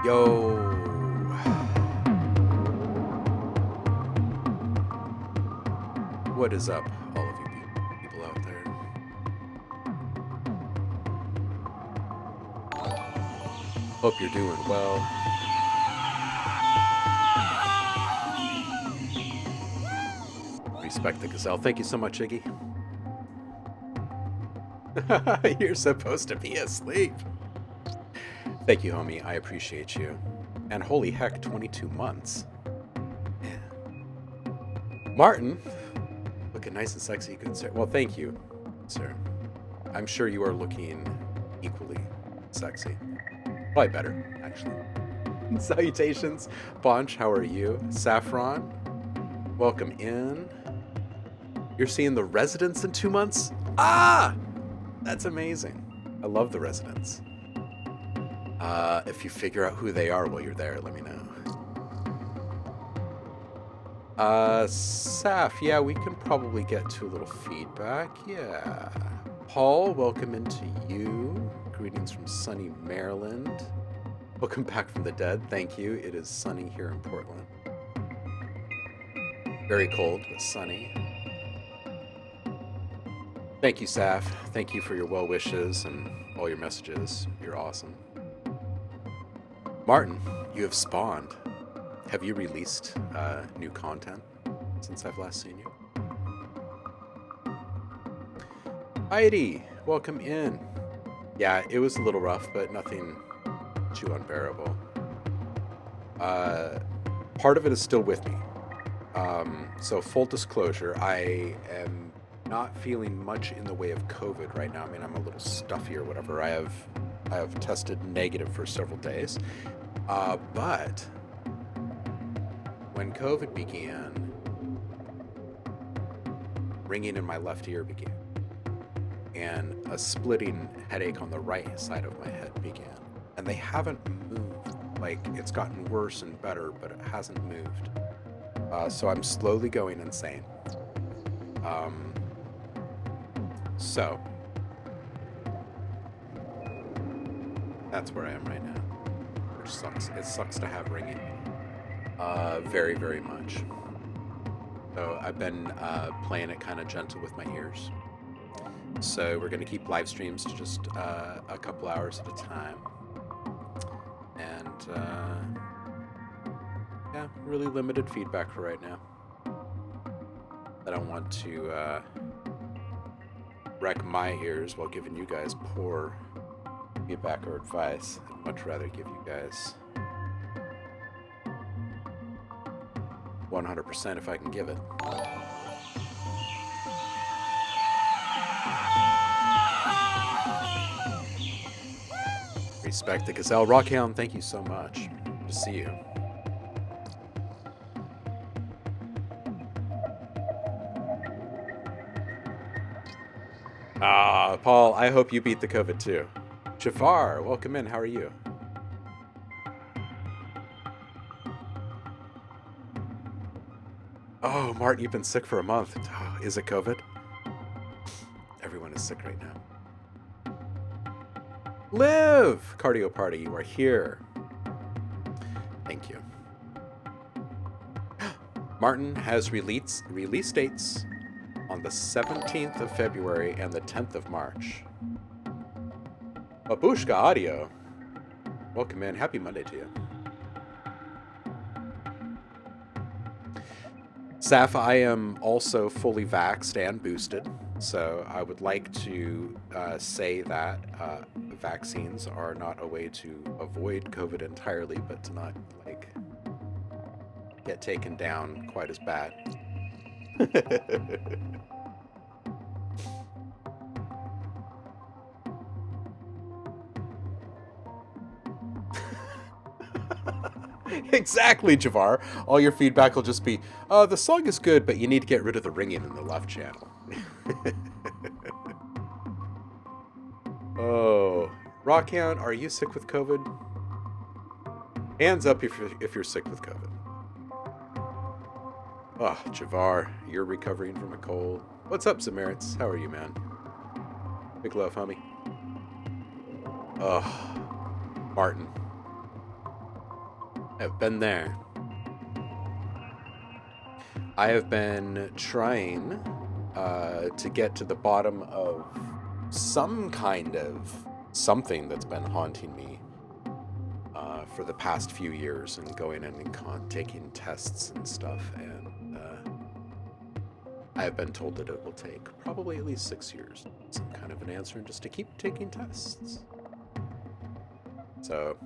Yo, what is up, all of you people out there? Hope you're doing well. Respect the gazelle. Thank you so much, Iggy. You're supposed to be asleep. Thank you, homie. I appreciate you. And holy heck, 22 months. Man. Martin, looking nice and sexy, good sir. Well, thank you, sir. I'm sure you are looking equally sexy. Probably better, actually. Salutations. Bonch, how are you? Saffron, welcome in. You're seeing the residents in 2 months? Ah! That's amazing. I love the residents. If you figure out who they are while you're there, let me know. Saf, yeah, we can probably get to a little feedback. Yeah. Paul, welcome into you. Greetings from sunny Maryland. Welcome back from the dead. Thank you. It is sunny here in Portland. Very cold, but sunny. Thank you, Saf. Thank you for your well wishes and all your messages. You're awesome. Martin, you have spawned. Have you released new content since I've last seen you? Heidi, welcome in. Yeah, it was a little rough, but nothing too unbearable. Part of it is still with me. So full disclosure, I am not feeling much in the way of COVID right now. I mean, I'm a little stuffy or whatever. I have tested negative for several days. But when COVID began, ringing in my left ear began, and a splitting headache on the right side of my head began. And they haven't moved. Like, it's gotten worse and better, but it hasn't moved. So I'm slowly going insane. So that's where I am right now, which sucks. It sucks to have ringing. Very, very much. So I've been playing it kind of gentle with my ears. So we're going to keep live streams to just a couple hours at a time. And yeah, really limited feedback for right now. I don't want to wreck my ears while giving you guys poor feedback or advice. I'd much rather give you guys 100% if I can give it. Respect the gazelle. Rockhound, thank you so much. Good to see you. Paul, I hope you beat the COVID too. Jafar, welcome in. How are you? Oh, Martin, you've been sick for a month. Oh, is it COVID? Everyone is sick right now. Live! Cardio Party, you are here. Thank you. Martin has release dates on the 17th of February and the 10th of March. Babushka Audio, welcome in. Happy Monday to you. Saf, I am also fully vaxxed and boosted, so I would like to say that vaccines are not a way to avoid COVID entirely, but to not, like, get taken down quite as bad. Exactly, Javar. All your feedback will just be, the song is good, but you need to get rid of the ringing in the left channel. Oh, Rockhound, are you sick with COVID? Hands up if you're sick with COVID. Oh, Javar, you're recovering from a cold. What's up, Zamerits? How are you, man? Big love, homie. Oh, Martin. I've been there. I have been trying to get to the bottom of some kind of something that's been haunting me for the past few years, and going in and taking tests and stuff, and I have been told that it will take probably at least 6 years, some kind of an answer, and just to keep taking tests. So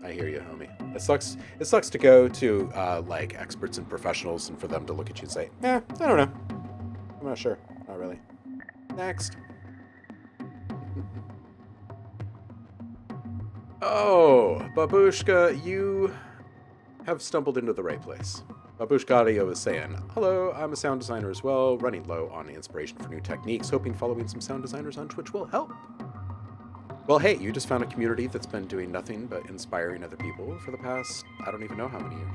I hear you, homie. It sucks. It sucks to go to like experts and professionals, and for them to look at you and say, "Eh, I don't know. I'm not sure. Not really." Next. Oh, Babushka, you have stumbled into the right place. Babushka Audio is saying, "Hello, I'm a sound designer as well, running low on inspiration for new techniques, hoping following some sound designers on Twitch will help." Well, hey, you just found a community that's been doing nothing but inspiring other people for the past, I don't even know how many years.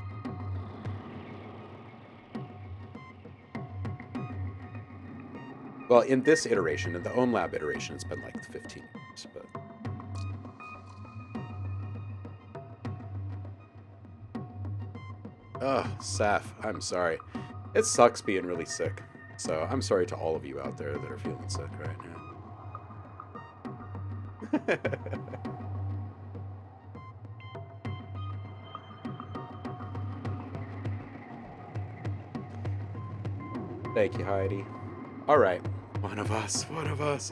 Well, in this iteration, in the OhmLab iteration, it's been like 15 years, but... Ugh, Saf, I'm sorry. It sucks being really sick. So I'm sorry to all of you out there that are feeling sick right now. Thank you, Heidi. All right, one of us.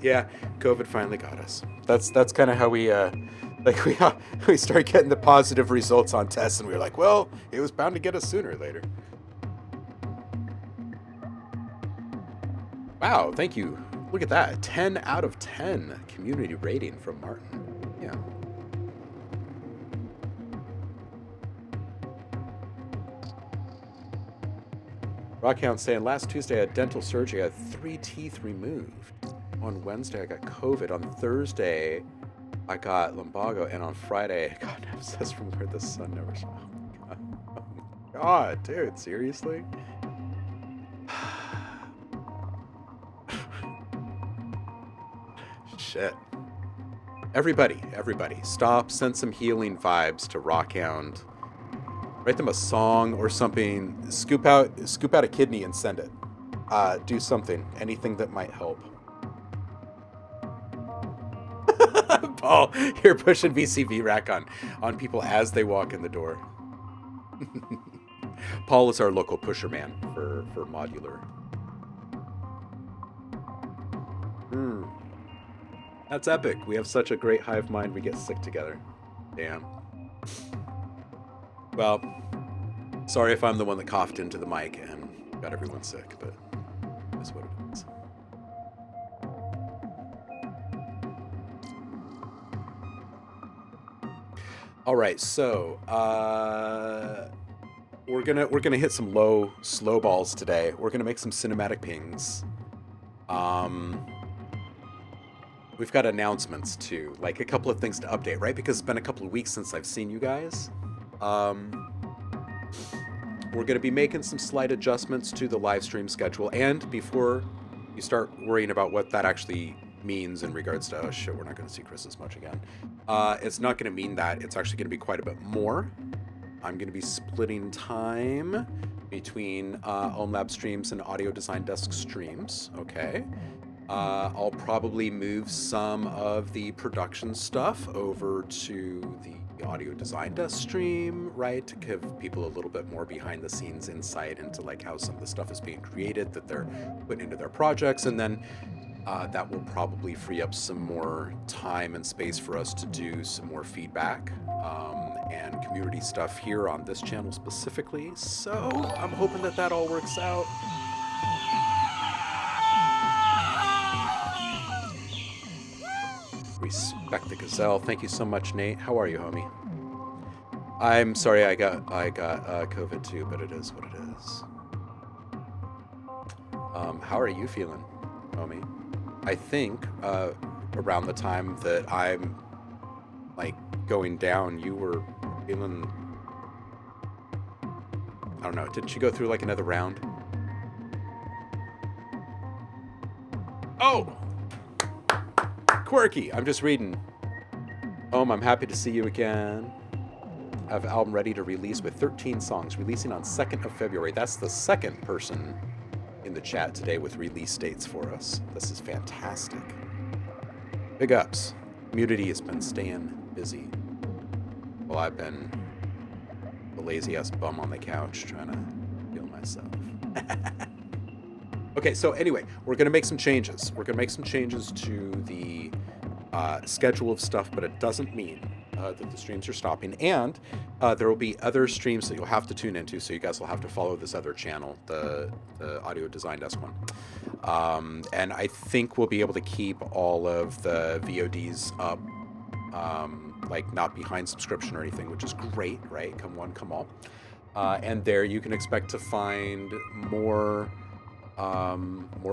Yeah, COVID finally got us. That's kind of how we we start getting the positive results on tests, and we were like, well, it was bound to get us sooner or later. Wow, thank you. Look at that, 10 out of 10 community rating from Martin. Yeah. Rockhound saying, last Tuesday I had dental surgery. I had 3 teeth removed. On Wednesday I got COVID. On Thursday I got lumbago. And on Friday I got abscess from where the sun never shone. Oh my God, dude, seriously? Shit. Everybody, stop, send some healing vibes to Rockhound. Write them a song or something. Scoop out a kidney and send it. Do something, anything that might help. Paul, you're pushing VCV rack on people as they walk in the door. Paul is our local pusher man for modular. That's epic. We have such a great hive mind. We get sick together. Damn. Well, sorry if I'm the one that coughed into the mic and got everyone sick, but that's what it is. All right, so we're gonna hit some low slow balls today. We're gonna make some cinematic pings. We've got announcements too, like a couple of things to update, right? Because it's been a couple of weeks since I've seen you guys. We're going to be making some slight adjustments to the live stream schedule. And before you start worrying about what that actually means in regards to, oh shit, we're not going to see Chris as much again. It's not going to mean that. It's actually going to be quite a bit more. I'm going to be splitting time between OhmLab streams and Audio Design Desk streams. Okay. I'll probably move some of the production stuff over to the Audio Design Desk stream, right, to give people a little bit more behind the scenes insight into like how some of the stuff is being created that they're putting into their projects, and then that will probably free up some more time and space for us to do some more feedback and community stuff here on this channel specifically. So I'm hoping that that all works out. Respect the gazelle. Thank you so much, Nate. How are you, homie? I'm sorry I got COVID too, but it is what it is. How are you feeling, homie? I think around the time that I'm like going down, you were feeling, I don't know, didn't you go through like another round? Oh! Quirky, I'm just reading. I'm happy to see you again. of album ready to release with 13 songs, releasing on 2nd of February. That's the second person in the chat today with release dates for us. This is fantastic. Big ups. Community has been staying busy while I've been the lazy-ass bum on the couch trying to heal myself. Okay, so anyway, we're going to make some changes. We're going to make some changes to the schedule of stuff, but it doesn't mean that the streams are stopping. And there will be other streams that you'll have to tune into, so you guys will have to follow this other channel, the Audio Design Desk one. And I think we'll be able to keep all of the VODs up, like not behind subscription or anything, which is great, right? Come one, come all. And there you can expect to find more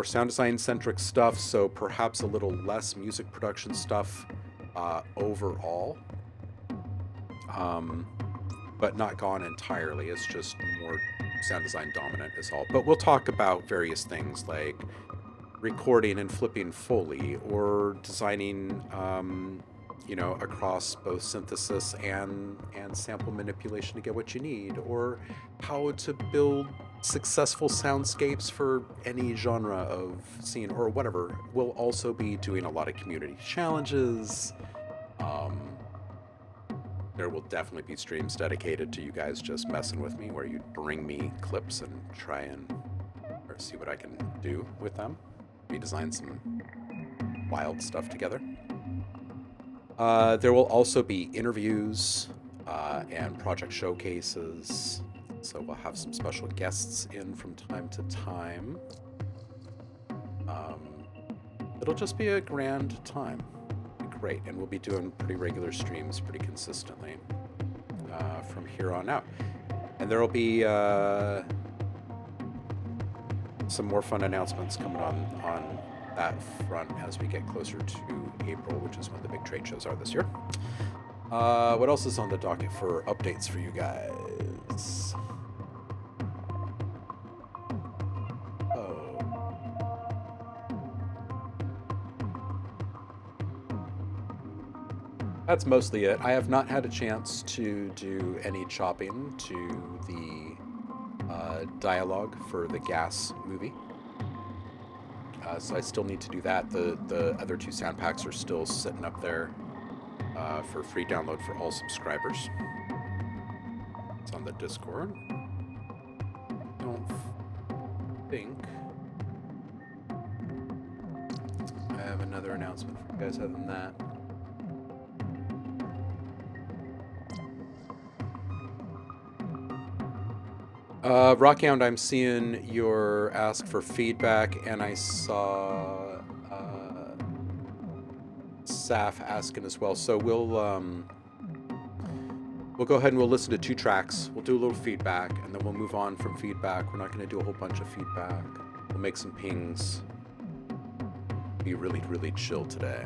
sound design centric stuff, so perhaps a little less music production stuff overall, but not gone entirely. It's just more sound design dominant is all. But we'll talk about various things like recording and flipping Foley, or designing across both synthesis and sample manipulation to get what you need, or how to build successful soundscapes for any genre of scene or whatever. We'll also be doing a lot of community challenges. There will definitely be streams dedicated to you guys just messing with me, where you bring me clips and try and see what I can do with them. We design some wild stuff together. There will also be interviews and project showcases. So we'll have some special guests in from time to time. It'll just be a grand time. It'll be great. And we'll be doing pretty regular streams pretty consistently from here on out. And there will be some more fun announcements coming on that front as we get closer to April, which is when the big trade shows are this year. What else is on the docket for updates for you guys? That's mostly it. I have not had a chance to do any chopping to the dialogue for the Gas movie. So I still need to do that. The other two sound packs are still sitting up there for free download for all subscribers. It's on the Discord. I don't think I have another announcement for you guys other than that. Rockhound, I'm seeing your ask for feedback, and I saw Saf asking as well. So we'll go ahead and we'll listen to 2 tracks. We'll do a little feedback, and then we'll move on from feedback. We're not going to do a whole bunch of feedback. We'll make some pings. Be really, really chill today.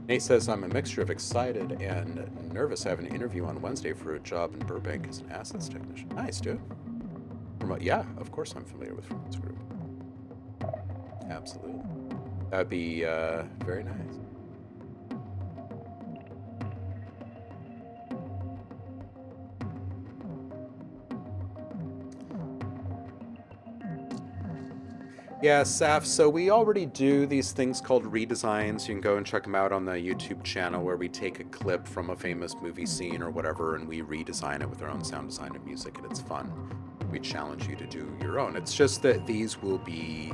Nate says, I'm a mixture of excited and nervous. I have an interview on Wednesday for a job in Burbank as an assets technician. Nice, dude. Yeah, of course I'm familiar with this group. Absolutely. That would be very nice. Yeah, Saf, so we already do these things called redesigns. You can go and check them out on the YouTube channel, where we take a clip from a famous movie scene or whatever, and we redesign it with our own sound design and music, and it's fun. We challenge you to do your own. It's just that these will be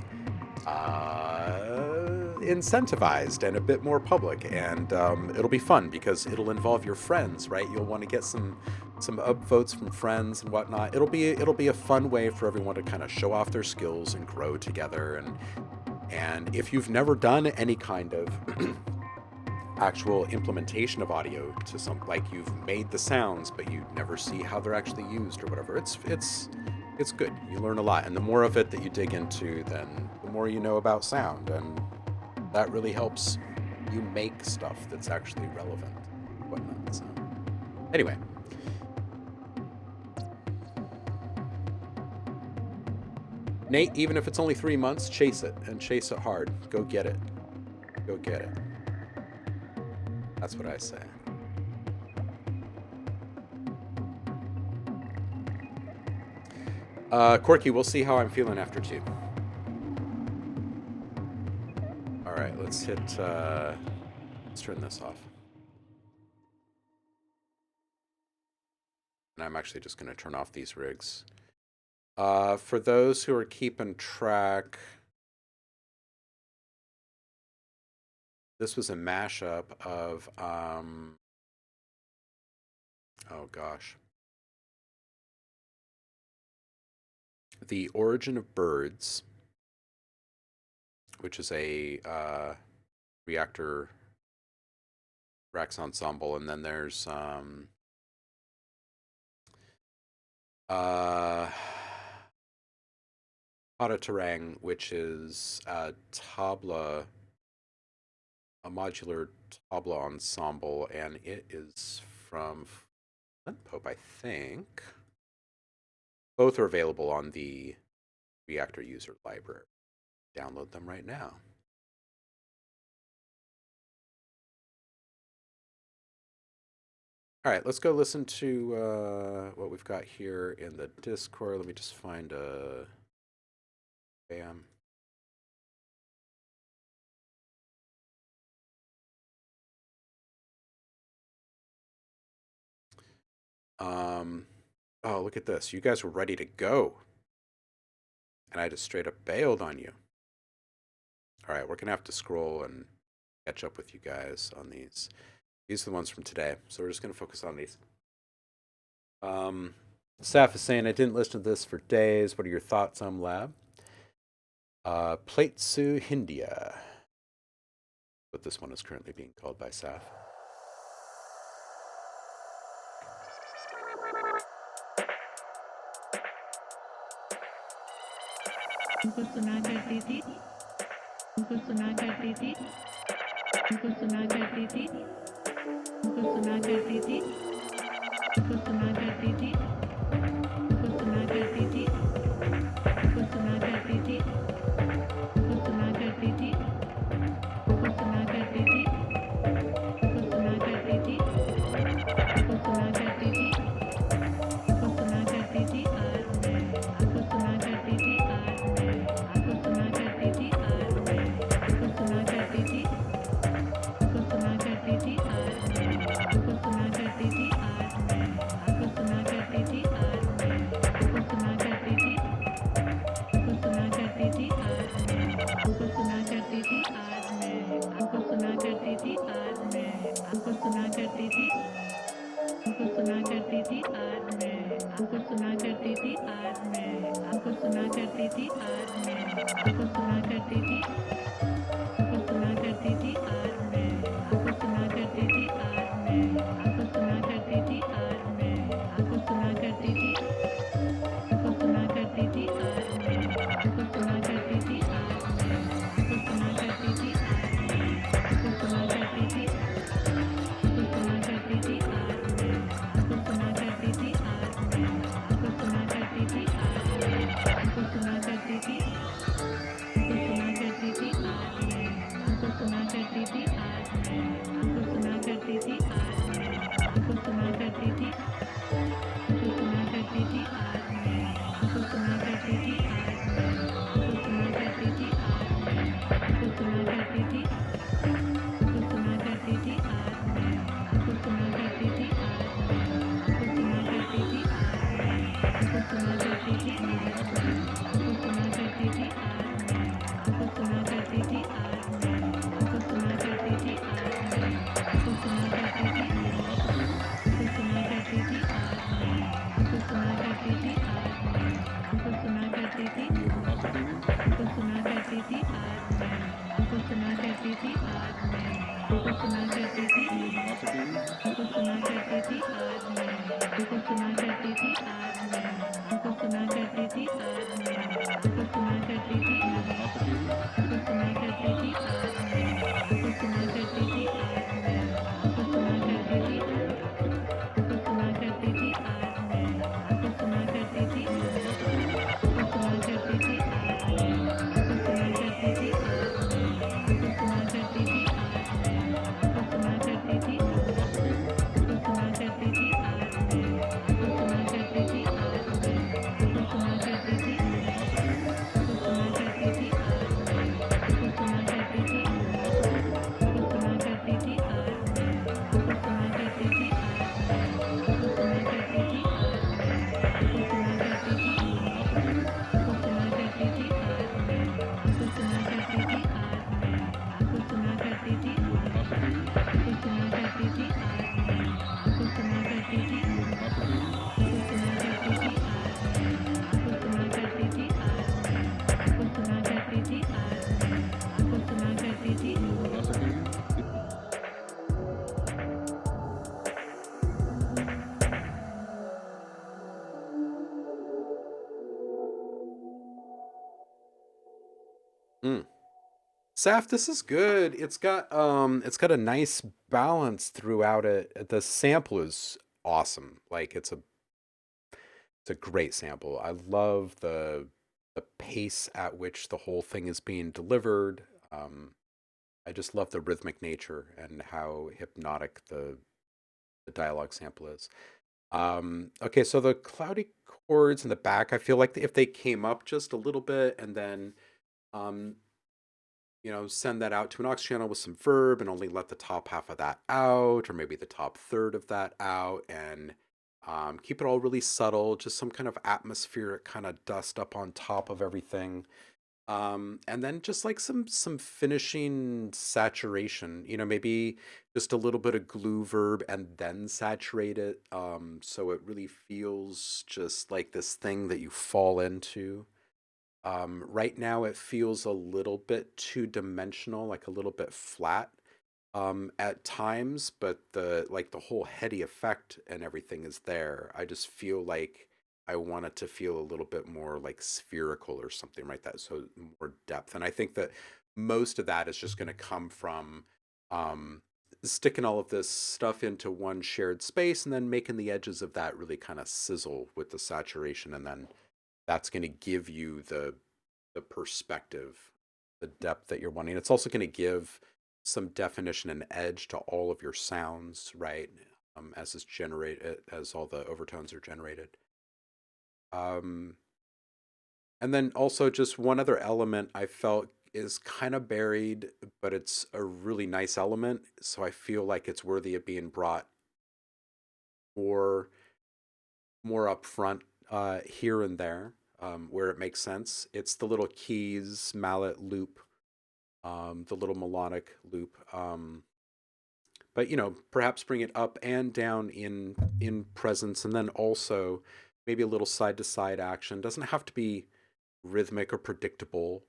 incentivized and a bit more public, and it'll be fun because it'll involve your friends, right? You'll want to get some upvotes from friends and whatnot. It'll be a fun way for everyone to kind of show off their skills and grow together. And if you've never done any kind of actual implementation of audio to some, like you've made the sounds but you never see how they're actually used or whatever, it's good. You learn a lot, and the more of it that you dig into, then the more you know about sound, and that really helps you make stuff that's actually relevant and whatnot. So anyway, Nate, even if it's only 3 months, chase it, and chase it hard. Go get it. Go get it. That's what I say. Corky, we'll see how I'm feeling after 2. All right, let's hit, let's turn this off. And I'm actually just going to turn off these rigs. For those who are keeping track, this was a mashup of, oh gosh. The Origin of Birds, which is a reactor Rex ensemble, and then there's Pas Terrain, which is a tabla, a modular tabla ensemble, and it is from Pope, I think. Both are available on the Reactor user library. Download them right now. All right, let's go listen to what we've got here in the Discord. Let me just find a bam. Oh, look at this. You guys were ready to go. And I just straight up bailed on you. All right, we're going to have to scroll and catch up with you guys on these. These are the ones from today, so we're just going to focus on these. Saf is saying, I didn't listen to this for days. What are your thoughts on OhmLab? Platesu Hindia. But this one is currently being called by Saf. उनको सुना करती थी उनको सुना करती थी उनको सुना करती थी उनको सुना करती थी उनको सुना करती थी उनको सुना करती थी उनको सुना करती थी उनको सुना करती थी उनको सुना करती थी उनको सुना करती थी उनको सुना करती थी उनको सुना करती थी आज मैं आपको सुना करती थी आज मैं आपको सुना करती थी आज मैं आपको सुना करती थी आपको सुना करती थी आज मैं आपको सुना करती थी आज मैं आपको सुना करती थी आज मैं आपको सुना करती थी आपको सुना करती थी आज मैं आपको सुना करती थी आज मैं आपको सुना करती थी आज मैं आपको सुना करती थी आपको सुना करती थी आज मैं आपको सुना करती थी आज मैं आपको सुना करती थी आज मैं आपको सुना करती थी आपको सुना करती थी आज मैं आपको सुना करती थी आज मैं आपको सुना करती थी आज मैं आपको सुना करती थी आपको सुना करती थी आज मैं आपको सुना करती थी आज मैं आपको सुना करती थी आज मैं आपको सुना करती थी आपको सुना करती थी आज मैं आपको सुना करती थी आज मैं आपको सुना करती थी आज मैं आपको सुना करती थी आपको सुना करती थी आज मैं आपको सुना करती थी आज मैं आपको सुना करती थी आज मैं आपको सुना करती थी आपको सुना करती थी आज मैं आपको सुना करती थी आज मैं आपको सुना करती थी आज मैं आपको सुना करती थी आपको सुना करती थी आज मैं आपको सुना करती थी आज मैं आपको सुना करती थी आज मैं आपको सुना करती थी आज मैं आपको सुना करती थी आज मैं आपको सुना करती थी आज मैं आपको सुना करती थी आज मैं आपको सुना करती थी आपको सुना करती थी आज मैं आपको सुना करती थी आज मैं आपको सुना करती थी आपको सुना करती थी आज मैं आपको सुना करती थी आज मैं आपको सुना करती थी आपको सुना करती थी आज मैं आपको सुना करती थी आज मैं आपको सुना करती थी आज मैं आपको सुना करती थी आपको सुना करती थी आज मैं आपको सुना करती थी आज मैं आपको सुना करती थी आपको सुना करती थी आज मैं आपको सुना करती थी आपको सुना करती थी आज मैं आपको सुना करती थी आज मैं आपको सुना करती थी Mm. Saf, this is good. It's got a nice balance throughout it. The sample is awesome. Like it's a great sample. I love the pace at which the whole thing is being delivered. I just love the rhythmic nature and how hypnotic the dialogue sample is. Okay, so the cloudy chords in the back, I feel like if they came up just a little bit and then um, send that out to an aux channel with some verb and only let the top half of that out, or maybe the top third of that out, and keep it all really subtle, just some kind of atmospheric kind of dust up on top of everything. And then just like some finishing saturation, maybe just a little bit of glue verb and then saturate it, so it really feels just like this thing that you fall into. Right now, it feels a little bit two-dimensional, like a little bit flat at times, but the whole heady effect and everything is there. I just feel like I want it to feel a little bit more like spherical or something like that, so more depth. And I think that most of that is just going to come from um, sticking all of this stuff into one shared space and then making the edges of that really kind of sizzle with the saturation, and then that's going to give you the perspective, the depth that you're wanting. It's also going to give some definition and edge to all of your sounds, right? As it's generated, as all the overtones are generated. Um, and then also just one other element I felt is kind of buried, but it's a really nice element. So I feel like it's worthy of being brought more more upfront here and there, where it makes sense. It's the little keys mallet loop, the little melodic loop. But perhaps bring it up and down in presence, and then also maybe a little side to side action. Doesn't have to be rhythmic or predictable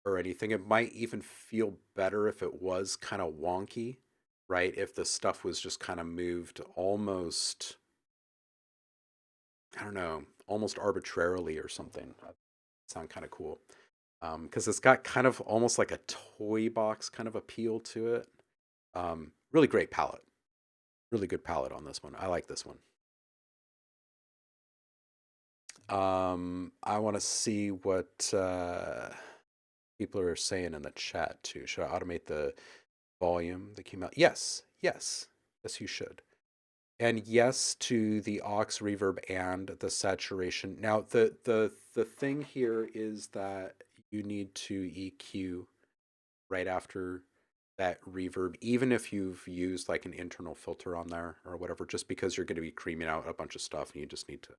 or anything. It might even feel better if it was kind of wonky, right? If the stuff was just kind of moved almost, I don't know, almost arbitrarily or something. That'd sound kind of cool. Because it's got kind of almost like a toy box kind of appeal to it. Really great palette. Really good palette on this one. I like this one. I want to see what people are saying in the chat too. Should I automate the volume that came out? Yes, yes, yes, you should. And yes to the aux reverb and the saturation. Now, the thing here is that you need to EQ right after that reverb, even if you've used like an internal filter on there or whatever, just because you're going to be creaming out a bunch of stuff and you just need to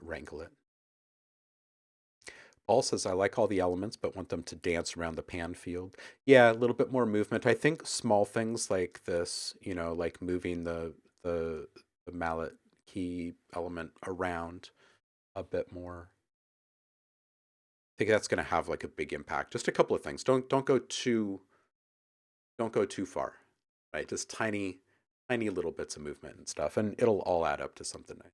wrangle it. Paul says, I like all the elements, but want them to dance around the pan field. Yeah, a little bit more movement. I think small things like this, like moving the mallet key element around a bit more. I think that's going to have like a big impact. Just a couple of things. Don't go too far, right? Just tiny little bits of movement and stuff, and it'll all add up to something nice.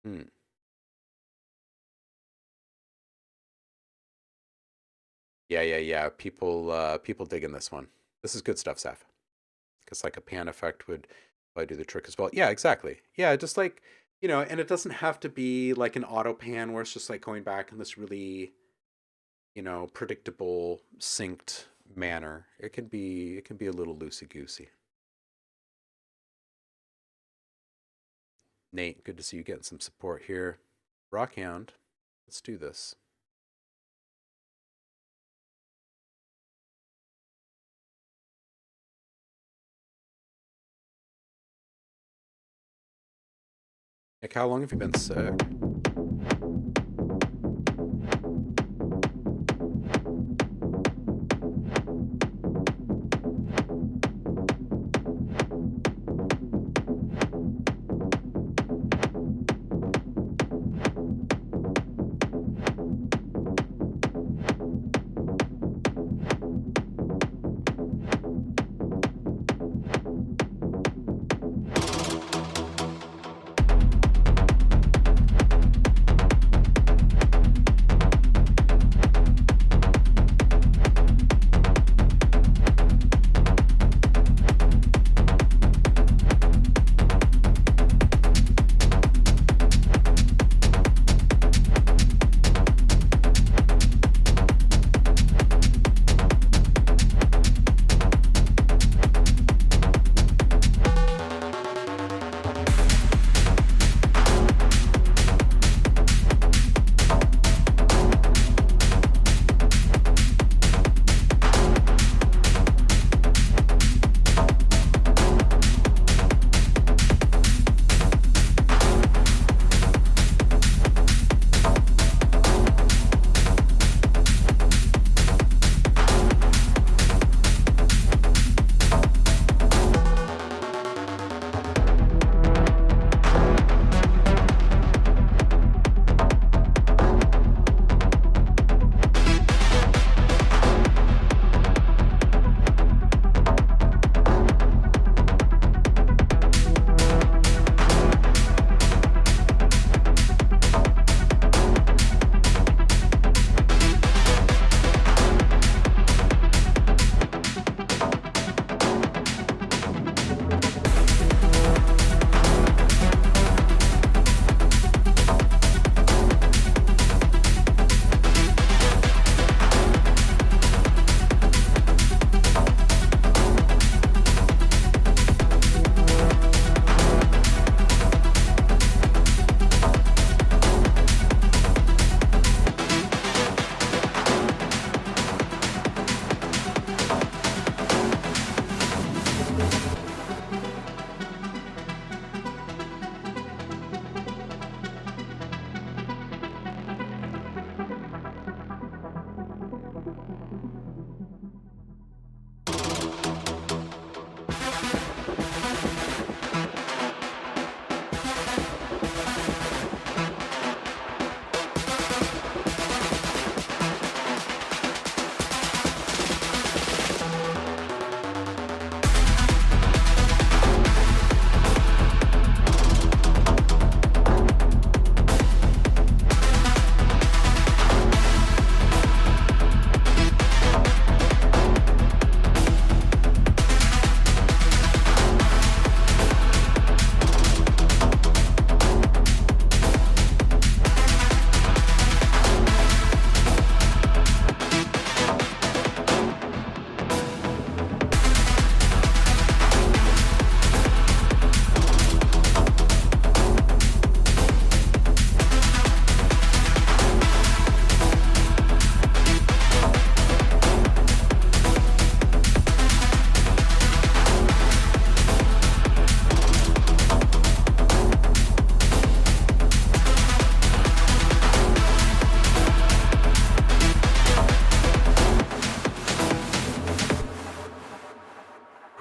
Hmm. Yeah. People digging this one. This is good stuff, Saf. Because like a pan effect would probably do the trick as well. Yeah, exactly. Yeah, just like and it doesn't have to be like an auto pan where it's just like going back in this really predictable synced manner. It can be a little loosey goosey. Nate, good to see you getting some support here. Rockhound, let's do this. Nick, how long have you been sick?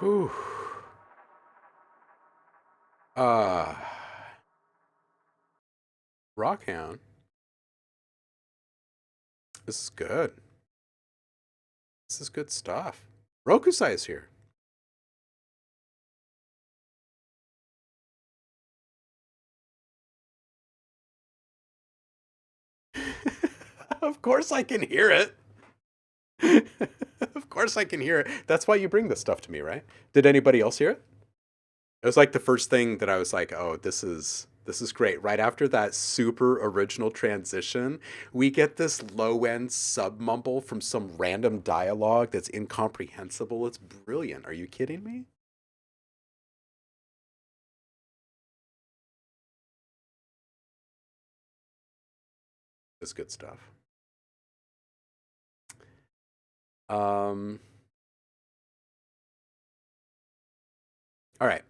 Whew. Uh, Rockhound. This is good. This is good stuff. Rokusai is here. Of course I can hear it. Of course I can hear it. That's why you bring this stuff to me, right? Did anybody else hear it? It was like the first thing that I was like, "Oh, this is great." Right after that super original transition, we get this low-end sub mumble from some random dialogue that's incomprehensible. It's brilliant. Are you kidding me? It's good stuff. Um, all right.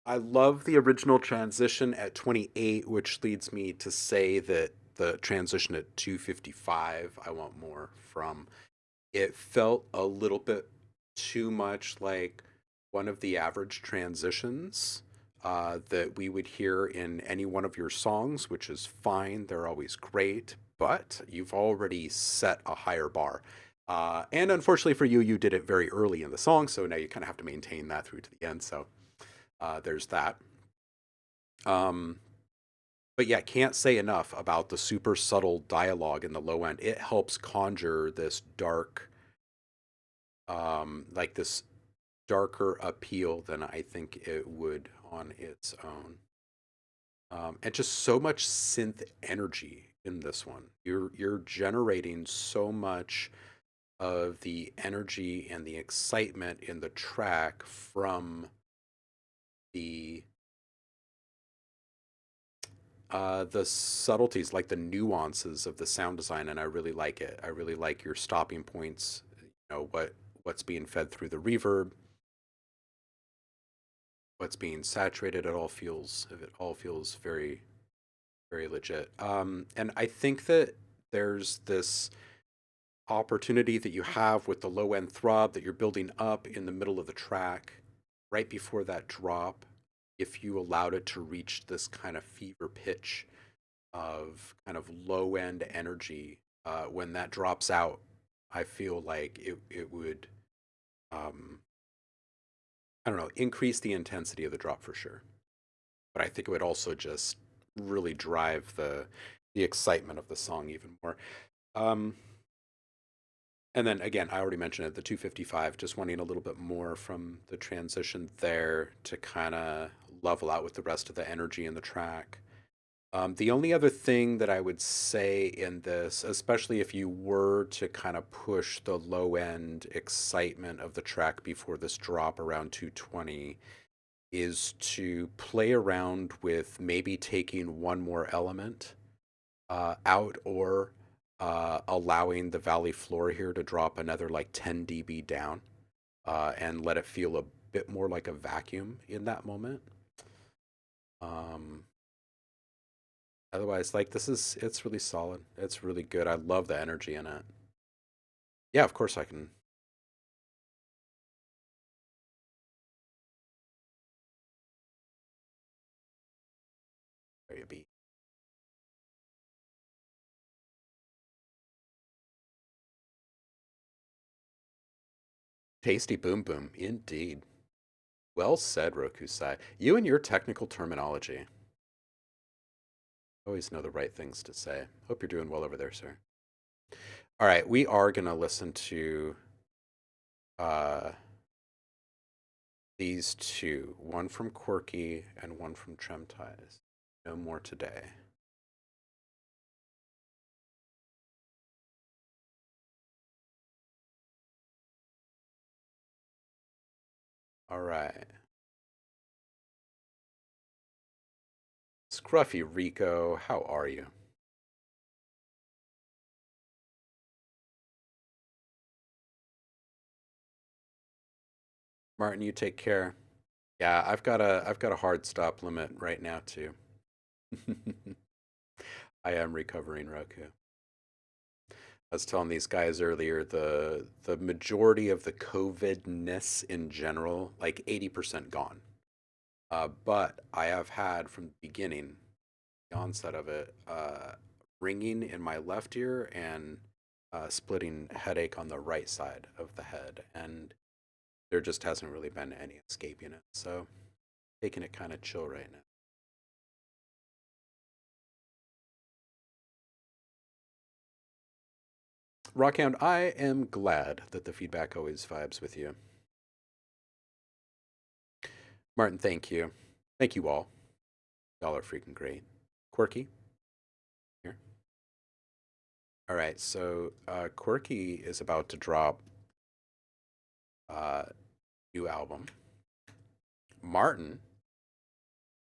I love the original transition at 28, which leads me to say that the transition at 255, I want more from. It felt a little bit too much like one of the average transitions that we would hear in any one of your songs, which is fine. They're always great, but you've already set a higher bar. And unfortunately for you, you did it very early in the song, so now you kind of have to maintain that through to the end. So there's that. Um, but yeah, can't say enough about the super subtle dialogue in the low end. It helps conjure this dark, like this darker appeal than I think it would on its own. And just so much synth energy in this one. You're generating so much of the energy and the excitement in the track from the the subtleties, like the nuances of the sound design, and I really like it. I really like your stopping points. You know what's being fed through the reverb, what's being saturated. It all feels very very legit. And I think that there's this opportunity that you have with the low end throb that you're building up in the middle of the track, right before that drop. If you allowed it to reach this kind of fever pitch of kind of low end energy, when that drops out, I feel like it would, um, I don't know, increase the intensity of the drop for sure. But I think it would also just really drive the excitement of the song even more. Um, and then again, I already mentioned it, the 255, just wanting a little bit more from the transition there to kind of level out with the rest of the energy in the track. The only other thing that I would say in this, especially if you were to kind of push the low end excitement of the track before this drop around 220, is to play around with maybe taking one more element out, or allowing the valley floor here to drop another like 10 dB down, and let it feel a bit more like a vacuum in that moment. Um, Otherwise, like it's really solid. It's really good. I love the energy in it. Yeah, of course I can. There you be. Tasty boom boom, indeed. Well said, Rokusai. You and your technical terminology. Always know the right things to say. Hope you're doing well over there, sir. All right, we are gonna listen to uh these two, one from Quirky and one from Tremties. No more today. All right. Scruffy Rico, how are you? Martin, you take care. Yeah, I've got a hard stop limit right now too. I am recovering Roku. I was telling these guys earlier, the majority of the COVID-ness in general, like 80% gone. But I have had from the beginning, the onset of it, ringing in my left ear and splitting headache on the right side of the head, and there just hasn't really been any escaping it. So taking it kind of chill right now. Rockhound, I am glad that the feedback always vibes with you. Martin, thank you. Thank you all. Y'all are freaking great. Quirky, here. All right, so Quirky is about to drop a new album. Martin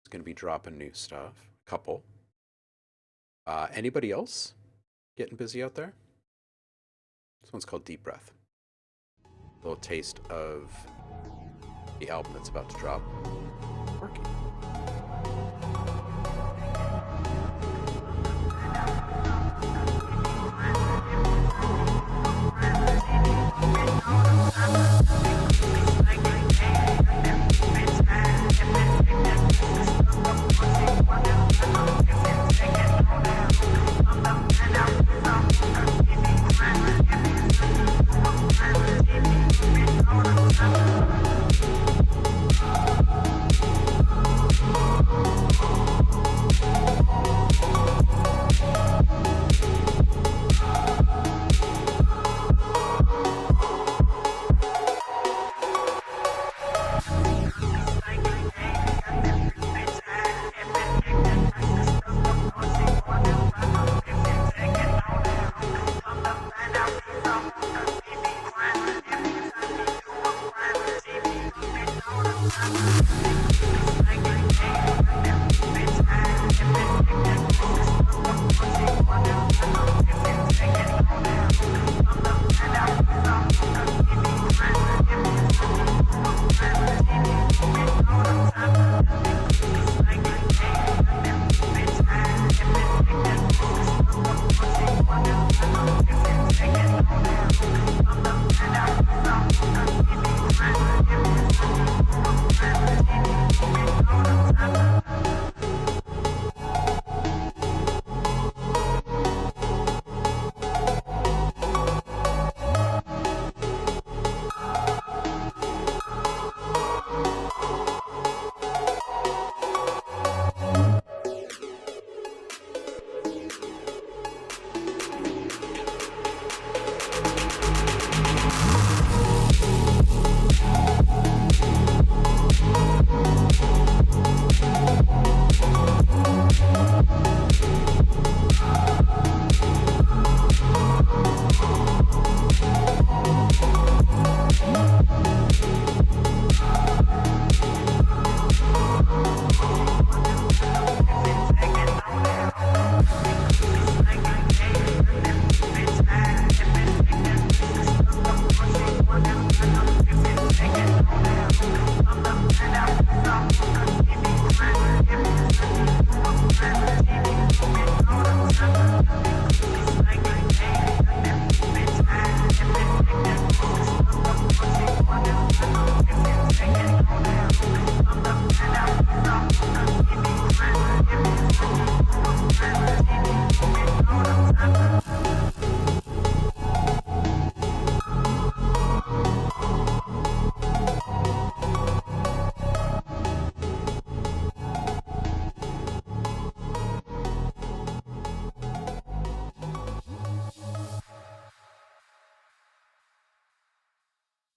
is going to be dropping new stuff. A couple. Anybody else getting busy out there? This one's called Deep Breath. A little taste of the album that's about to drop. Quirky.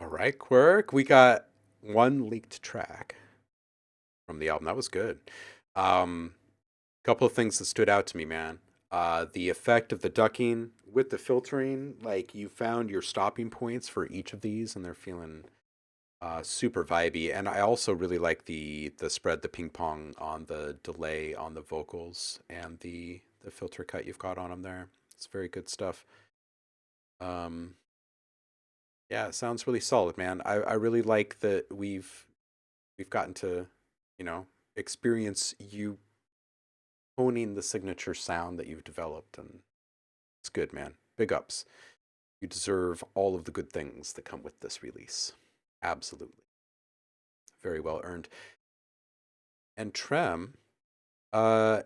All right, Quirk. We got one leaked track from the album. That was good. Couple of things that stood out to me, man. The effect of the ducking with the filtering, like you found your stopping points for each of these, and they're feeling super vibey. And I also really like the spread, the ping pong on the delay on the vocals and the filter cut you've got on them there. It's very good stuff. Um, yeah, it sounds really solid, man. I really like that we've gotten to, you know, experience you honing the signature sound that you've developed, and it's good, man. Big ups. You deserve all of the good things that come with this release. Absolutely. Very well earned. And Trem, uh,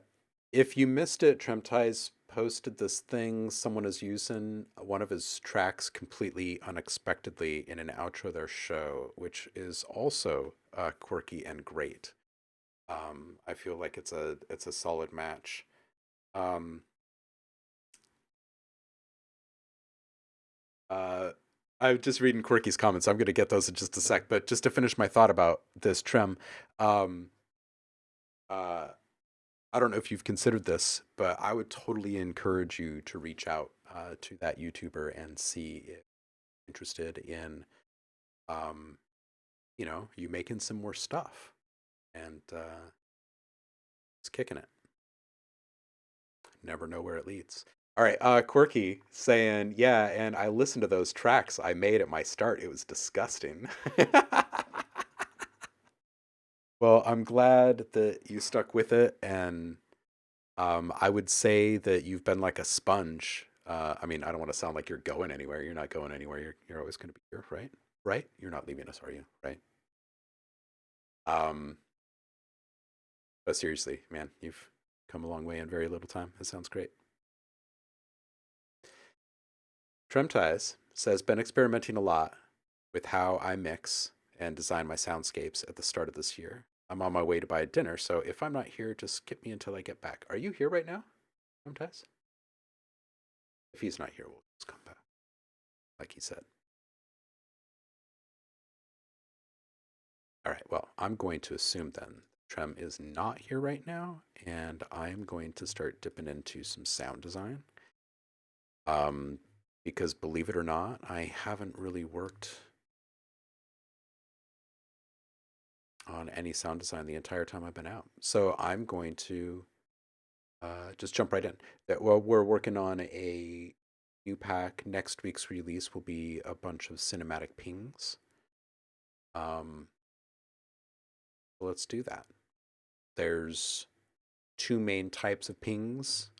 if you missed it, Tremty's posted this thing. Someone is using one of his tracks completely unexpectedly in an outro of their show, which is also quirky and great. I feel like it's a solid match. Um, uh, I'm just reading Quirky's comments. I'm going to get those in just a sec. But just to finish my thought about this Trem, um, uh, I don't know if you've considered this, but I would totally encourage you to reach out to that YouTuber and see if interested in, um, you making some more stuff and it's kicking it. Never know where it leads. All right, Quirky saying, yeah, and I listened to those tracks I made at my start. It was disgusting. Well, I'm glad that you stuck with it, and I would say that you've been like a sponge. I mean, I don't want to sound like you're going anywhere. You're not going anywhere. You're always going to be here, right? Right? You're not leaving us, are you? Right? Um, but seriously, man, you've come a long way in very little time. It sounds great. Tremties says, been experimenting a lot with how I mix and design my soundscapes at the start of this year. I'm on my way to buy a dinner, so if I'm not here, just skip me until I get back. Are you here right now, Tremties? If he's not here, we'll just come back, like he said. All right, well, I'm going to assume then Trem is not here right now, and I'm going to start dipping into some sound design. Because believe it or not, I haven't really worked on any sound design the entire time I've been out. So I'm going to just jump right in. Well, we're working on a new pack. Next week's release will be a bunch of cinematic pings. Let's do that. There's two main types of pings.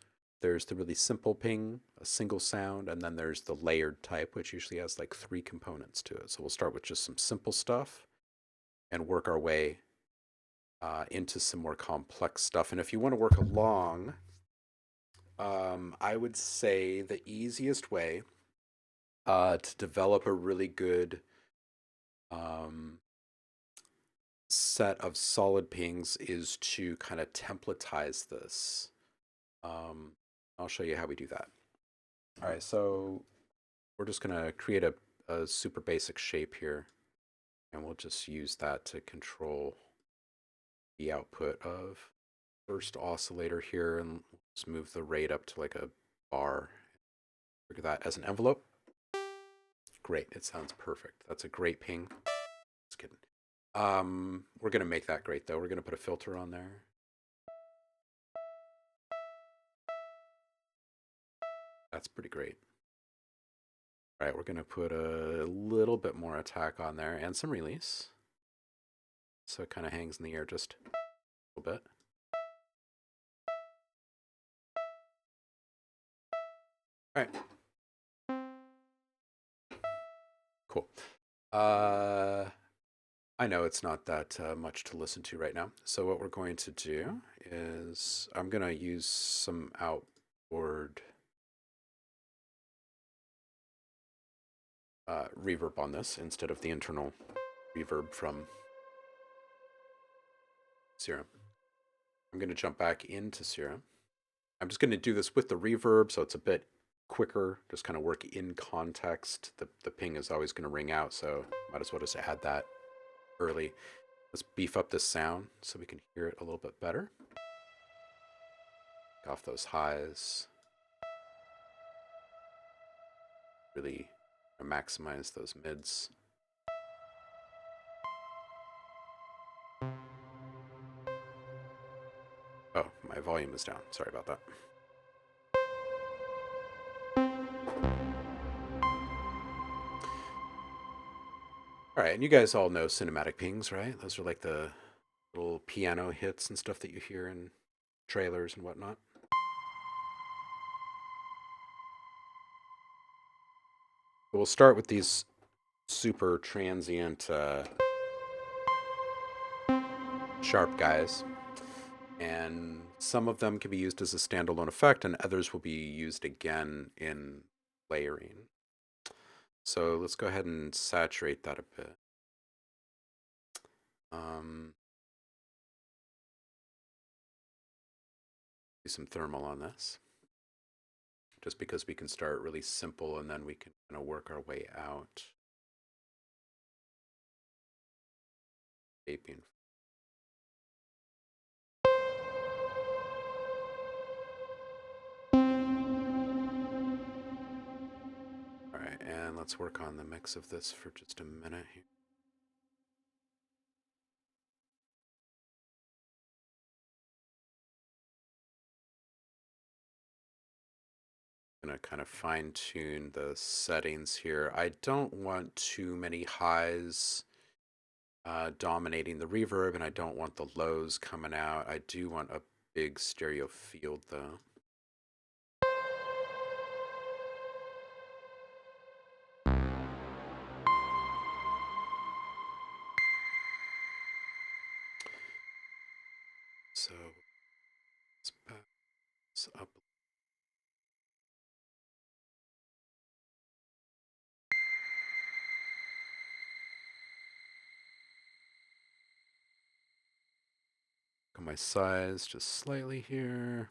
There's the really simple ping, a single sound, and then there's the layered type, which usually has like 3 components to it. So we'll start with just some simple stuff and work our way into some more complex stuff. And if you want to work along, I would say the easiest way to develop a really good um, set of solid pings is to kind of templatize this. I'll show you how we do that. All right, so we're just going to create a super basic shape here, and we'll just use that to control the output of first oscillator here, and let's move the rate up to like a bar. Look at that as an envelope. Great, it sounds perfect. That's a great ping. Just kidding. We're gonna make that great though. We're gonna put a filter on there. That's pretty great. All right, we're gonna put a little bit more attack on there and some release. So it kind of hangs in the air just a little bit. All right. Cool. I know it's not that much to listen to right now. So what we're going to do is I'm going to use some outboard reverb on this instead of the internal reverb from Serum. I'm going to jump back into Serum. I'm just going to do this with the reverb, so it's a bit quicker, just kind of work in context. The ping is always going to ring out, so might as well just add that early. Let's beef up this sound so we can hear it a little bit better. Take off those highs. Really maximize those mids. Oh, my volume is down. Sorry about that. All right, and you guys all know cinematic pings, right? Those are like the little piano hits and stuff that you hear in trailers and whatnot. We'll start with these super transient sharp guys. And some of them can be used as a standalone effect, and others will be used again in layering. So let's go ahead and saturate that a bit. Do some thermal on this, just because we can start really simple and then we can kind of work our way out. Shaping. All right, and let's work on the mix of this for just a minute here. I'm gonna kind of fine tune the settings here. I don't want too many highs dominating the reverb, and I don't want the lows coming out. I do want a big stereo field though. So let's back this up. On my size just slightly here.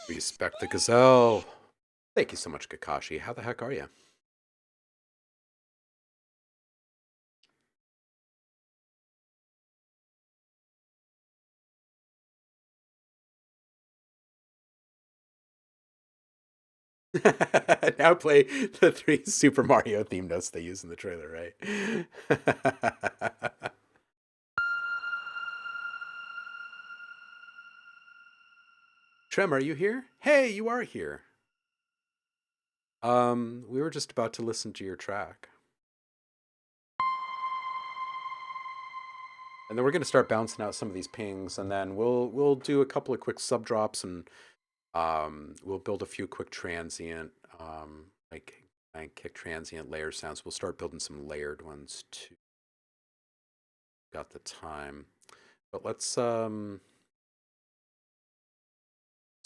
Respect the gazelle. Thank you so much, Kakashi. How the heck are you? Now play the 3 Super Mario theme notes they use in the trailer, right? Trem, are you here? Hey, you are here. We were just about to listen to your track. And then we're going to start bouncing out some of these pings, and then we'll do a couple of quick sub drops, and we'll build a few quick transient, like kick transient layer sounds. We'll start building some layered ones too. Got the time, but let's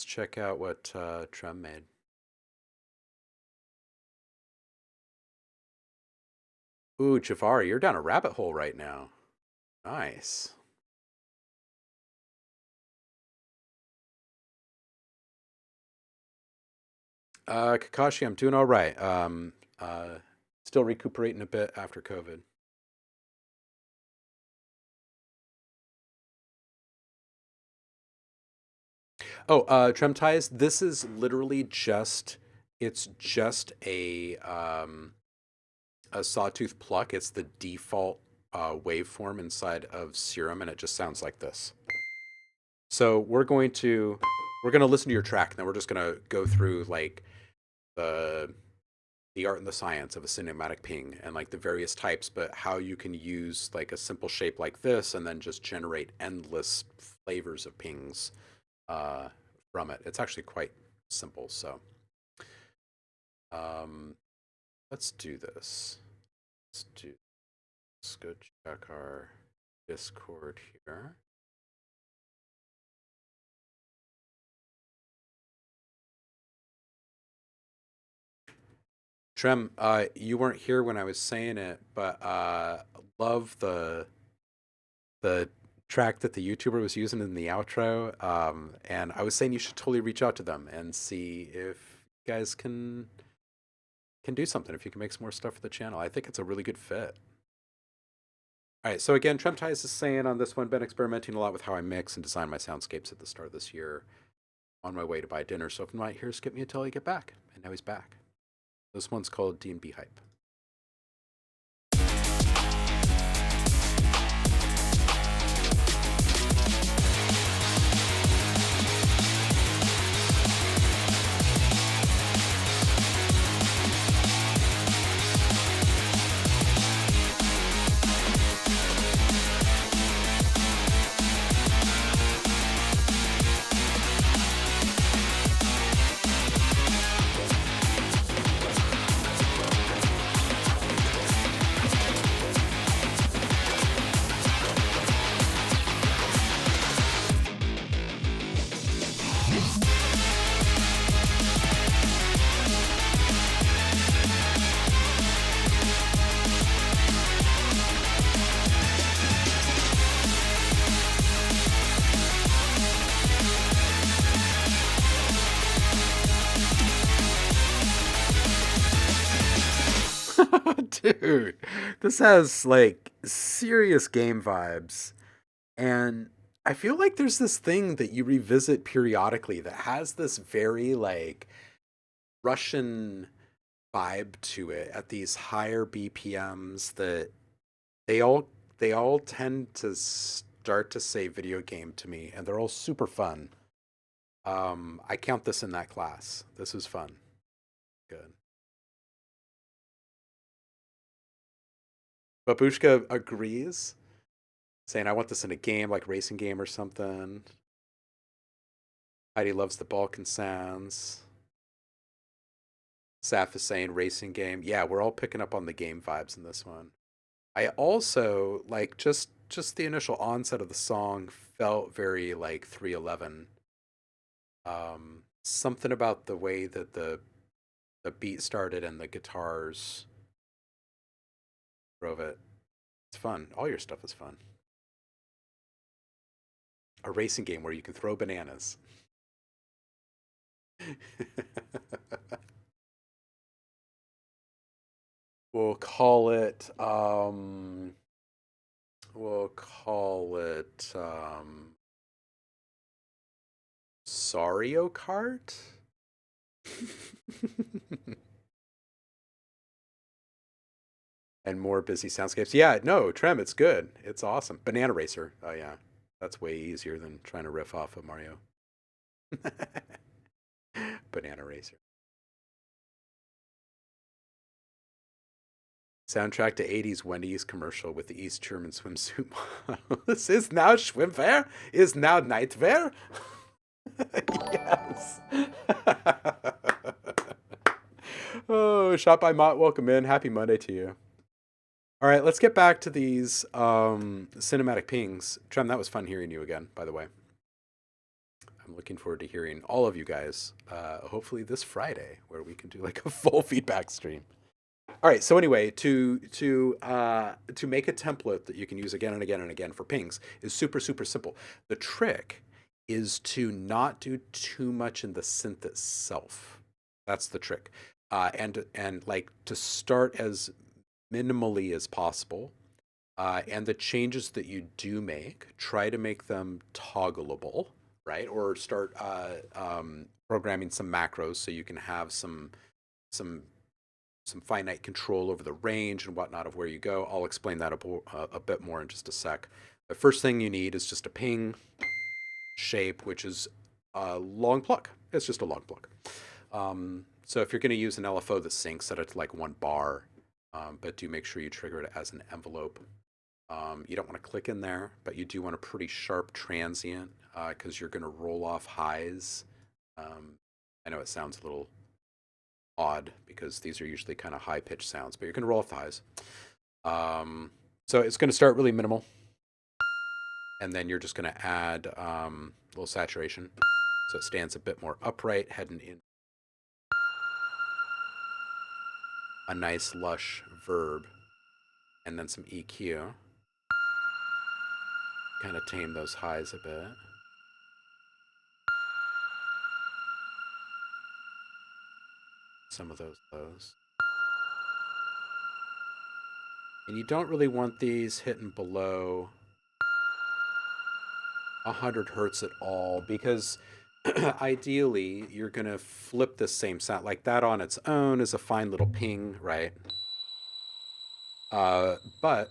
check out what Trem made. Ooh, Javari, you're down a rabbit hole right now. Nice. Kakashi, I'm doing all right. Still recuperating a bit after COVID. Oh, Tremties, this is literally just, it's just a sawtooth pluck. It's the default waveform inside of Serum, and it just sounds like this. So we're going to listen to your track, and then we're just going to go through like the art and the science of a cinematic ping and like the various types, but how you can use like a simple shape like this and then just generate endless flavors of pings from it. It's actually quite simple. So let's do this. Let's go check our Discord here. Trem, you weren't here when I was saying it, but love the track that the YouTuber was using in the outro. And I was saying you should totally reach out to them and see if you guys can can do something if you can make some more stuff for the channel. I think it's a really good fit. All right, so again, Tremtize is saying on this one, been experimenting a lot with how I mix and design my soundscapes at the start of this year. On my way to buy dinner, so if you might hear, skip me until I get back. And now he's back. This one's called D&B Hype. Dude, this has like serious game vibes. And I feel like there's this thing that you revisit periodically that has this very like Russian vibe to it at these higher BPMs that they all they all tend to start to say video game to me, and they're all super fun. I count this in that class. This is fun. Good. Babushka agrees, saying I want this in a game like racing game or something. Heidi loves the Balkan sounds. Saf is saying racing game. Yeah, we're all picking up on the game vibes in this one. I also like just the initial onset of the song felt very like 311. Something about the way that the beat started and the guitars drove it. It's fun. All your stuff is fun. A racing game where you can throw bananas. We'll call it Sario Kart. And more busy soundscapes. Yeah, no, Trem, it's good. It's awesome. Banana Racer. Oh yeah. That's way easier than trying to riff off of Mario. Banana Racer. Soundtrack to 80s Wendy's commercial with the East German swimsuit model. This is now Schwimmwear? Is now Nightwear? Yes. Oh, Shot by Mott, welcome in. Happy Monday to you. All right, let's get back to these cinematic pings. Trem, that was fun hearing you again, by the way. I'm looking forward to hearing all of you guys, hopefully this Friday, where we can do like a full feedback stream. All right, so anyway, to make a template that you can use again and again and again for pings is super, super simple. The trick is to not do too much in the synth itself. That's the trick. And like to start as minimally as possible. And the changes that you do make, try to make them toggleable, right? Or start programming some macros so you can have some finite control over the range and whatnot of where you go. I'll explain that a bit more in just a sec. The first thing you need is just a ping shape, which is a long pluck. It's just a long pluck. So if you're going to use an LFO that syncs, set it to like 1 bar, but do make sure you trigger it as an envelope. You don't want to click in there, but you do want a pretty sharp transient because you're going to roll off highs. I know it sounds a little odd because these are usually kind of high pitched sounds, but you're going to roll off the highs. So it's going to start really minimal. And then you're just going to add a little saturation so it stands a bit more upright, heading in a nice lush verb, and then some EQ. Kind of tame those highs a bit. Some of those lows. And you don't really want these hitting below 100 hertz at all, because ideally you're going to flip the same sound. Like that on its own is a fine little ping, right? But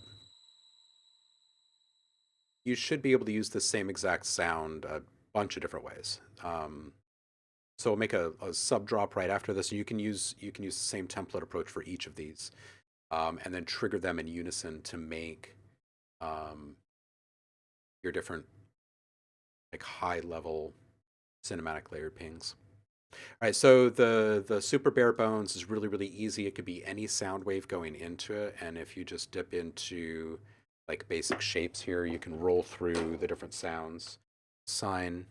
you should be able to use the same exact sound a bunch of different ways. So we'll make a sub drop right after this. You can use the same template approach for each of these, and then trigger them in unison to make your different like high level cinematic layered pings. All right, so the super bare bones is really easy. It could be any sound wave going into it, and if you just dip into like basic shapes here, you can roll through the different sounds. Sine,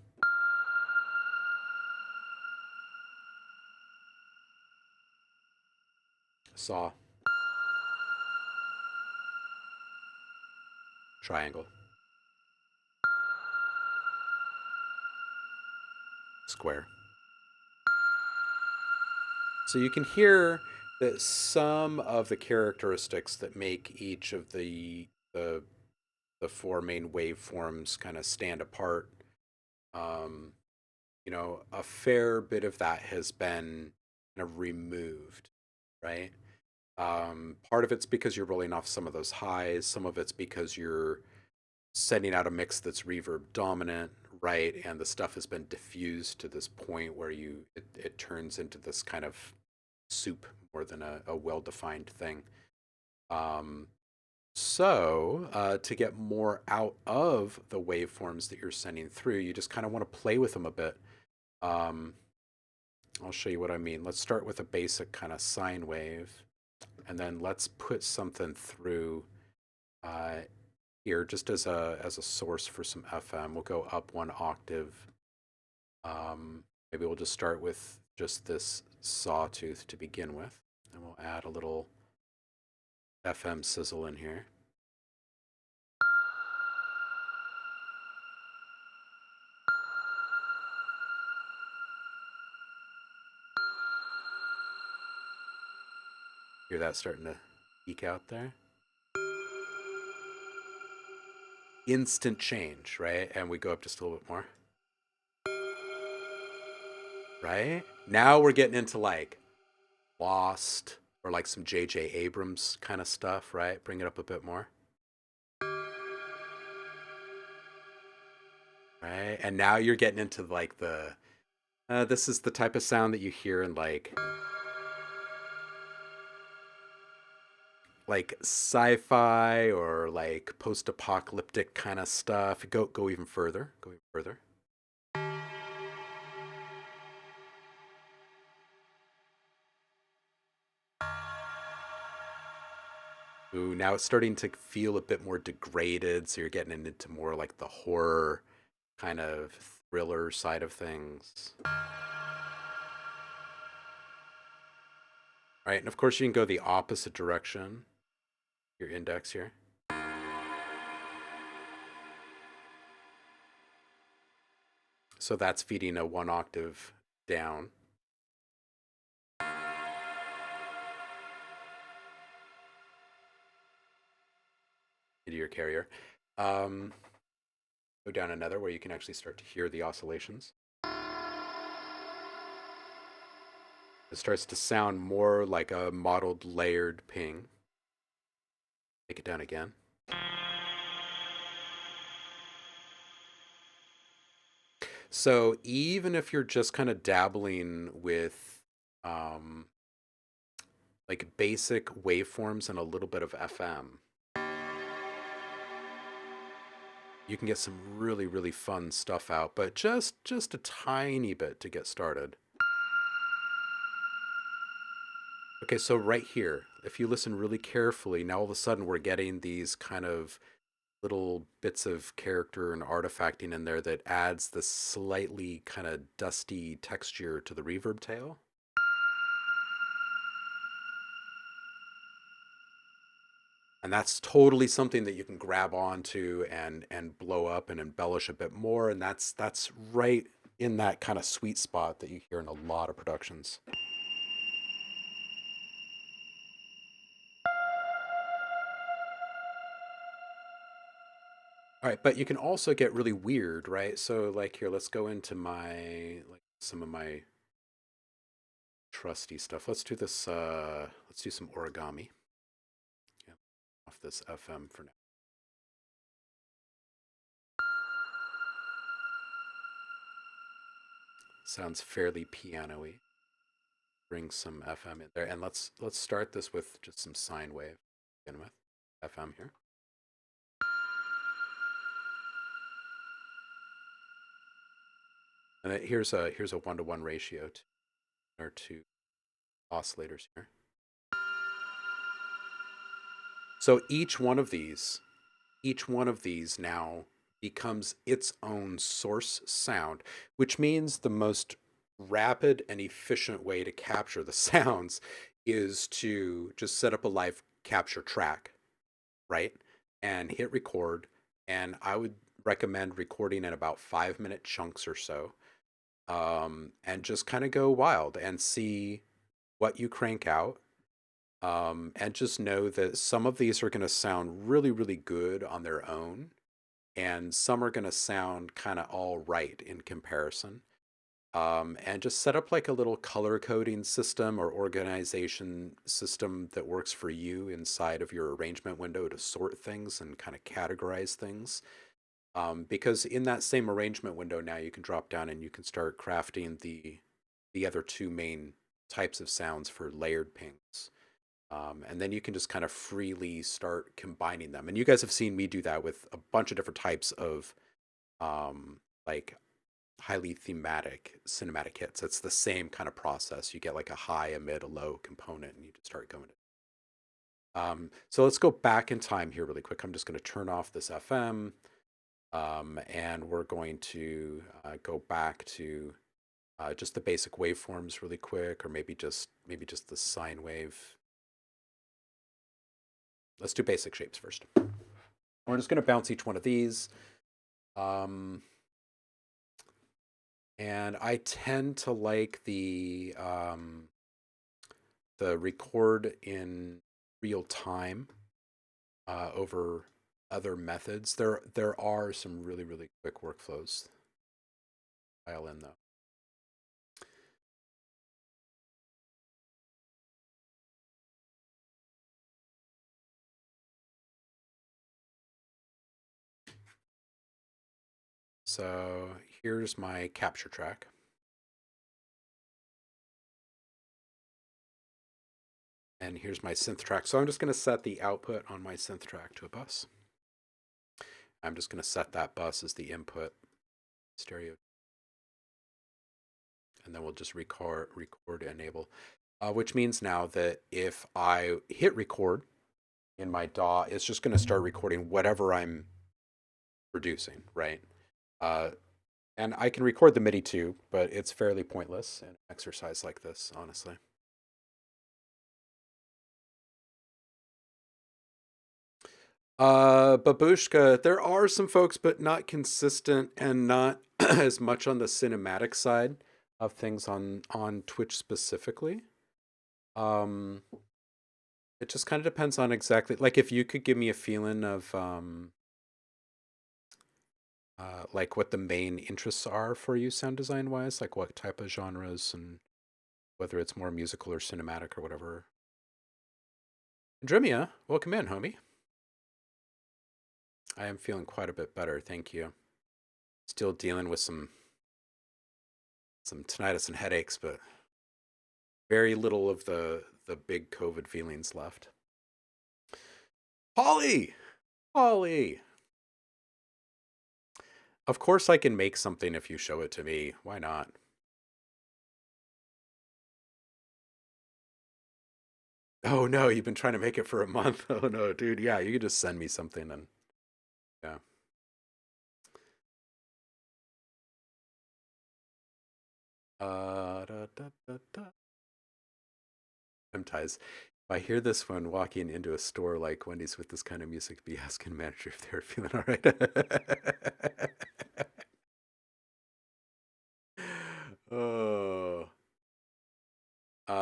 saw, triangle, square. So you can hear that some of the characteristics that make each of the four main waveforms kind of stand apart. Um, a fair bit of that has been kind of removed, right? Part of it's because you're rolling off some of those highs. Some of it's because you're sending out a mix that's reverb dominant, right? And the stuff has been diffused to this point where it turns into this kind of soup more than a well-defined thing. So to get more out of the waveforms that you're sending through, you just kind of want to play with them a bit. Um, I'll show you what I mean. Let's start with a basic kind of sine wave, and then let's put something through uh, here just as a source for some FM. We'll go up one octave. Maybe we'll just start with just this sawtooth to begin with, and we'll add a little FM sizzle in here. Hear that starting to eke out there? Instant change, right? And we go up just a little bit more. Right? Now we're getting into like Lost or like some J.J. Abrams kind of stuff, right? Bring it up a bit more. Right? And now you're getting into like this is the type of sound that you hear in like sci-fi or like post-apocalyptic kind of stuff. Go even further. Go even further. Ooh, now it's starting to feel a bit more degraded, so you're getting into more like the horror kind of thriller side of things. All right, and of course you can go the opposite direction. Your index here. So that's feeding a one octave down. Into your carrier. Go down another where you can actually start to hear the oscillations. It starts to sound more like a modeled layered ping. Take it down again. So even if you're just kind of dabbling with like basic waveforms and a little bit of FM, you can get some really fun stuff out, but just a tiny bit to get started. Okay, so right here, if you listen really carefully, now all of a sudden we're getting these kind of little bits of character and artifacting in there that adds this slightly kind of dusty texture to the reverb tail. And that's totally something that you can grab onto and blow up and embellish a bit more. And that's right in that kind of sweet spot that you hear in a lot of productions. All right, but you can also get really weird, right? So like here, let's go into my like some of my trusty stuff. Let's do this let's do some origami. Yeah, off this FM for now. Sounds fairly piano-y. Bring some FM in there, and let's start this with just some sine wave. Begin with FM here. And here's a 1-to-1 ratio to our two oscillators here. So each one of these now becomes its own source sound, which means the most rapid and efficient way to capture the sounds is to just set up a live capture track, right? And hit record. And I would recommend recording in about 5-minute chunks or so. And just kind of go wild and see what you crank out. And just know that some of these are going to sound really, really good on their own, and some are going to sound kind of all right in comparison. And just set up like a little color coding system or organization system that works for you inside of your arrangement window to sort things and kind of categorize things. Because in that same arrangement window now you can drop down and you can start crafting the other two main types of sounds for layered pings. And then you can just kind of freely start combining them. And you guys have seen me do that with a bunch of different types of like highly thematic cinematic hits. It's the same kind of process. You get like a high, a mid, a low component, and you just start going. So let's go back in time here really quick. I'm just going to turn off this FM, and we're going to go back to just the basic waveforms really quick, or maybe just the sine wave. Let's do basic shapes first. We're just going to bounce each one of these. And I tend to like the record in real time over other methods. There are some really, really quick workflows. Dial in though. So here's my capture track. And here's my synth track. So I'm just going to set the output on my synth track to a bus. I'm just going to set that bus as the input stereo. And then we'll just record enable, which means now that if I hit record in my DAW, it's just going to start recording whatever I'm producing, right? And I can record the MIDI too, but it's fairly pointless in an exercise like this, honestly. Babushka, there are some folks, but not consistent and not as much on the cinematic side of things on Twitch specifically. It just kind of depends on exactly, like if you could give me a feeling of like what the main interests are for you sound design wise, like what type of genres and whether it's more musical or cinematic or whatever. Andremia, welcome in, homie. I am feeling quite a bit better, thank you. Still dealing with some tinnitus and headaches, but very little of the big COVID feelings left. Holly! Of course I can make something if you show it to me. Why not? Oh no, you've been trying to make it for a month. Oh no, dude. Yeah, you could just send me something and yeah. Sometimes if I hear this one walking into a store like Wendy's with this kind of music, be asking the manager if they're feeling all right. Oh.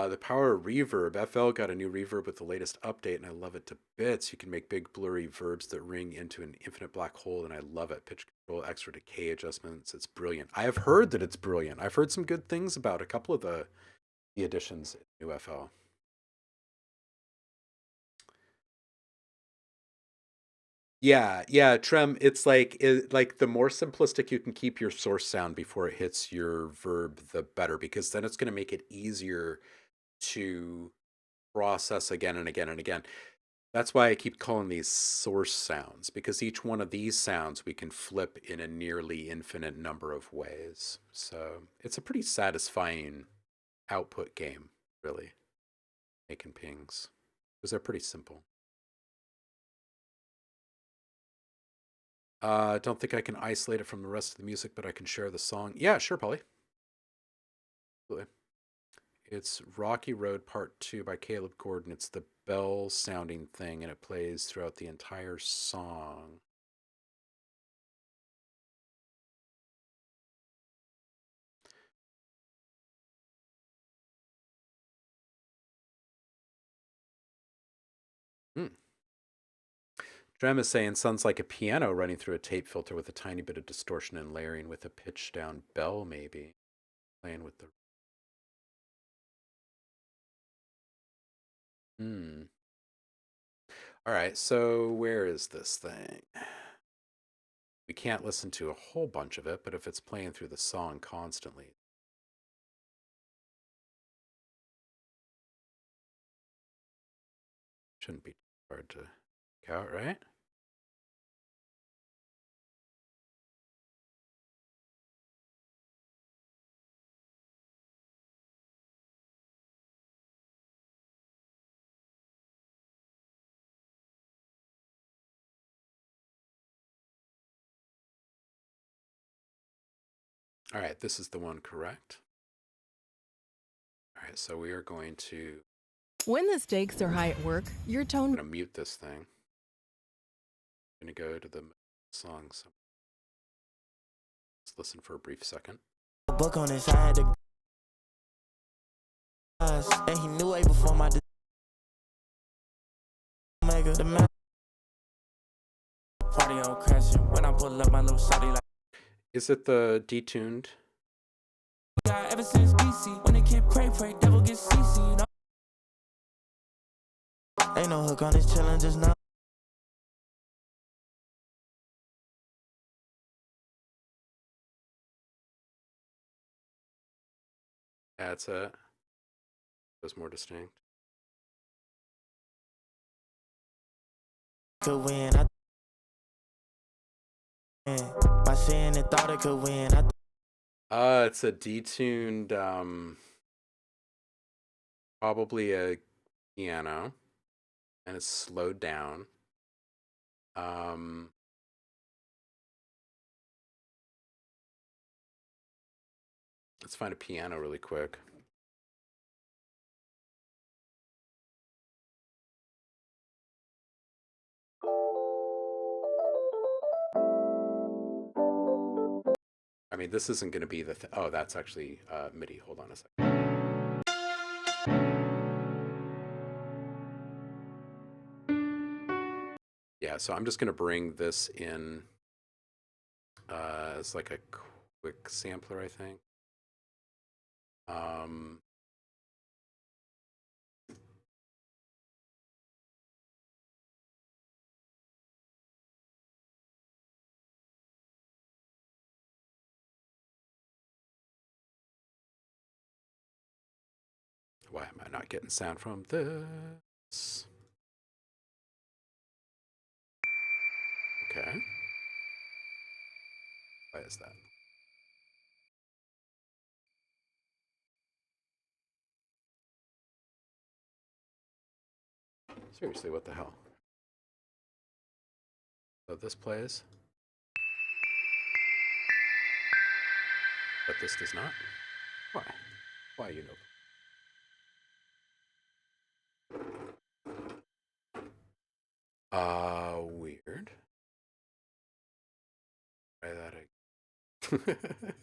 The power of reverb. FL got a new reverb with the latest update, and I love it to bits. You can make big blurry verbs that ring into an infinite black hole, and I love it. Pitch control, extra decay adjustments. It's brilliant. I have heard that it's brilliant. I've heard some good things about a couple of the additions in new FL. Yeah, Trem. It's like the more simplistic you can keep your source sound before it hits your verb, the better, because then it's going to make it easier to process again and again and again. That's why I keep calling these source sounds, because each one of these sounds we can flip in a nearly infinite number of ways. So it's a pretty satisfying output game, really, making pings, because they're pretty simple. I don't think I can isolate it from the rest of the music, but I can share the song. Yeah, sure, Polly. Absolutely. It's Rocky Road Part 2 by Caleb Gordon. It's the bell sounding thing, and it plays throughout the entire song. Hmm. Drem is saying sounds like a piano running through a tape filter with a tiny bit of distortion and layering with a pitch down bell, maybe. Playing with the. Hmm. All right, so where is this thing? We can't listen to a whole bunch of it, but if it's playing through the song constantly. Shouldn't be hard to pick out, right? All right, this is the one correct. All right, so we are going to. When the stakes are high at work, your tone. I'm going to mute this thing. I'm going to go to the song. So let's listen for a brief second. Book on this, I had to. And he knew way before my. Mega the man. Party on crashing when I pull up my little shawty like. Is it the detuned? Yeah, ever since BC, when the kid pray, devil get CC, you know. Ain't no hook on this chillin' just now. That's it. Was more distinct. Could win. My sin and thought it could win. It's a detuned, probably a piano, and it's slowed down. Let's find a piano really quick. I mean, this isn't going to be the. Oh, that's actually MIDI. Hold on a second. Yeah, so I'm just going to bring this in as like a quick sampler, I think. Why am I not getting sound from this? Okay. Why is that? Seriously, what the hell? So this plays, but this does not? Why? Why, you know? Weird. Try that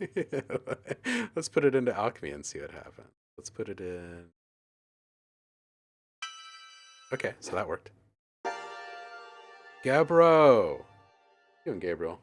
again. Let's put it into Alchemy and see what happens. Let's put it in Okay, so that worked. Gabro! How you doing, Gabriel?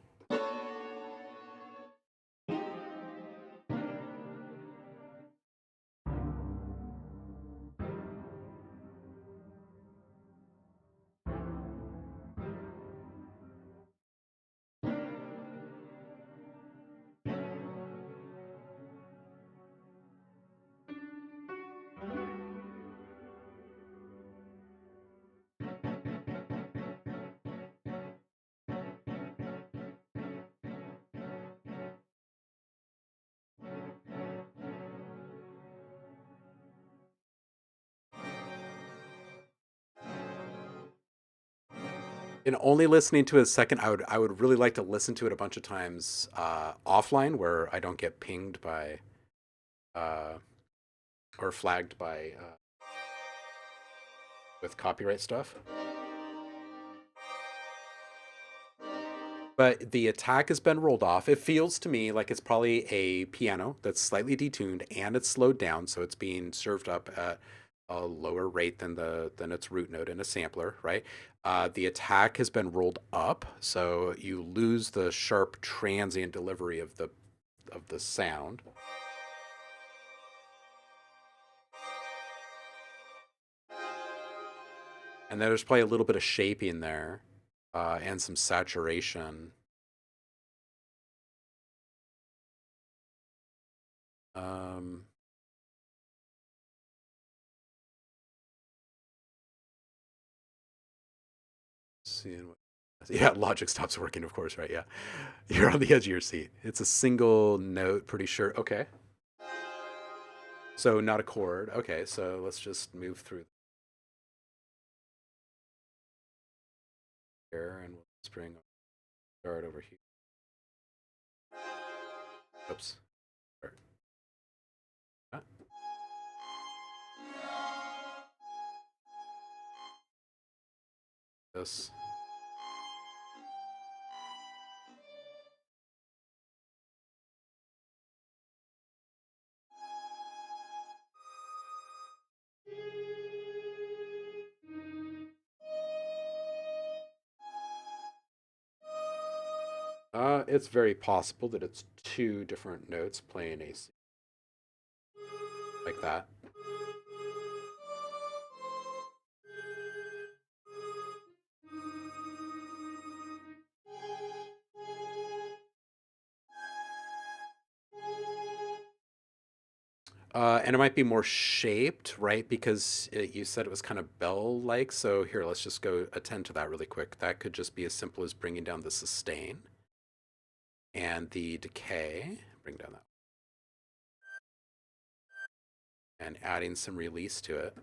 In only listening to it a second, I would really like to listen to it a bunch of times offline, where I don't get pinged by uh, or flagged by with copyright stuff. But the attack has been rolled off. It feels to me like it's probably a piano that's slightly detuned and it's slowed down, so it's being served up at a lower rate than its root note in a sampler, right? The attack has been rolled up, so you lose the sharp transient delivery of the sound. And then there's probably a little bit of shaping there, and some saturation. Um, seeing what, yeah, Logic stops working, of course, right? Yeah, you're on the edge of your seat. It's a single note, pretty sure. Okay, so not a chord. Okay, so let's just move through here, and we'll spring start over here. Oops. Start. Ah. This. It's very possible that it's two different notes playing a C like that. And it might be more shaped, right? Because you said it was kind of bell-like. So here, let's just go attend to that really quick. That could just be as simple as bringing down the sustain and the decay. Bring down that. And adding some release to it.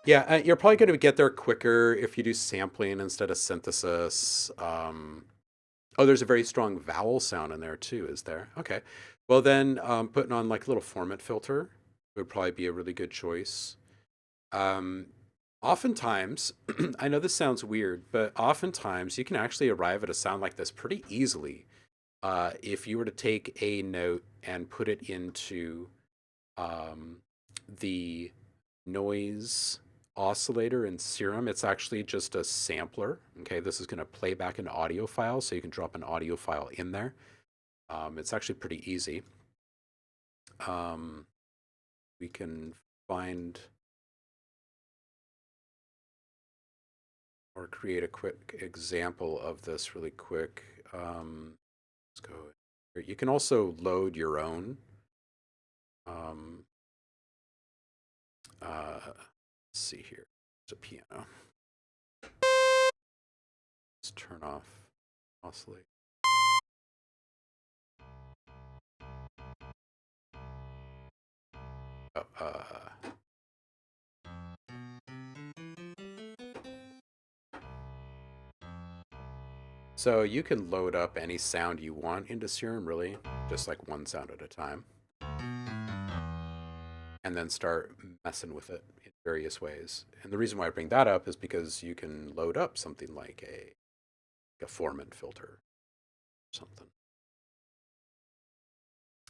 Yeah, you're probably going to get there quicker if you do sampling instead of synthesis. Oh, there's a very strong vowel sound in there too, is there? Okay. Well, then putting on like a little formant filter would probably be a really good choice. Um, Oftentimes, I know this sounds weird, but oftentimes you can actually arrive at a sound like this pretty easily. If you were to take a note and put it into um, the noise oscillator in Serum, it's actually just a sampler. Okay, this is going to play back an audio file, so you can drop an audio file in there. It's actually pretty easy. We can find or create a quick example of this really quick. Let's go. You can also load your own. Let's see here. It's a piano. Let's turn off oscillate. Oh, So you can load up any sound you want into Serum, really, just like one sound at a time, and then start messing with it in various ways. And the reason why I bring that up is because you can load up something like a Foreman filter or something.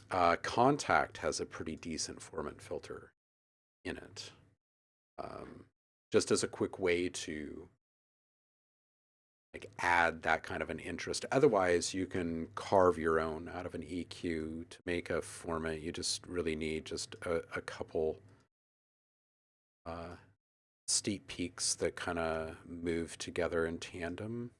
Kontakt has a pretty decent Foreman filter in it, just as a quick way to like add that kind of an interest. Otherwise, you can carve your own out of an EQ to make a format. You just really need just a couple steep peaks that kind of move together in tandem.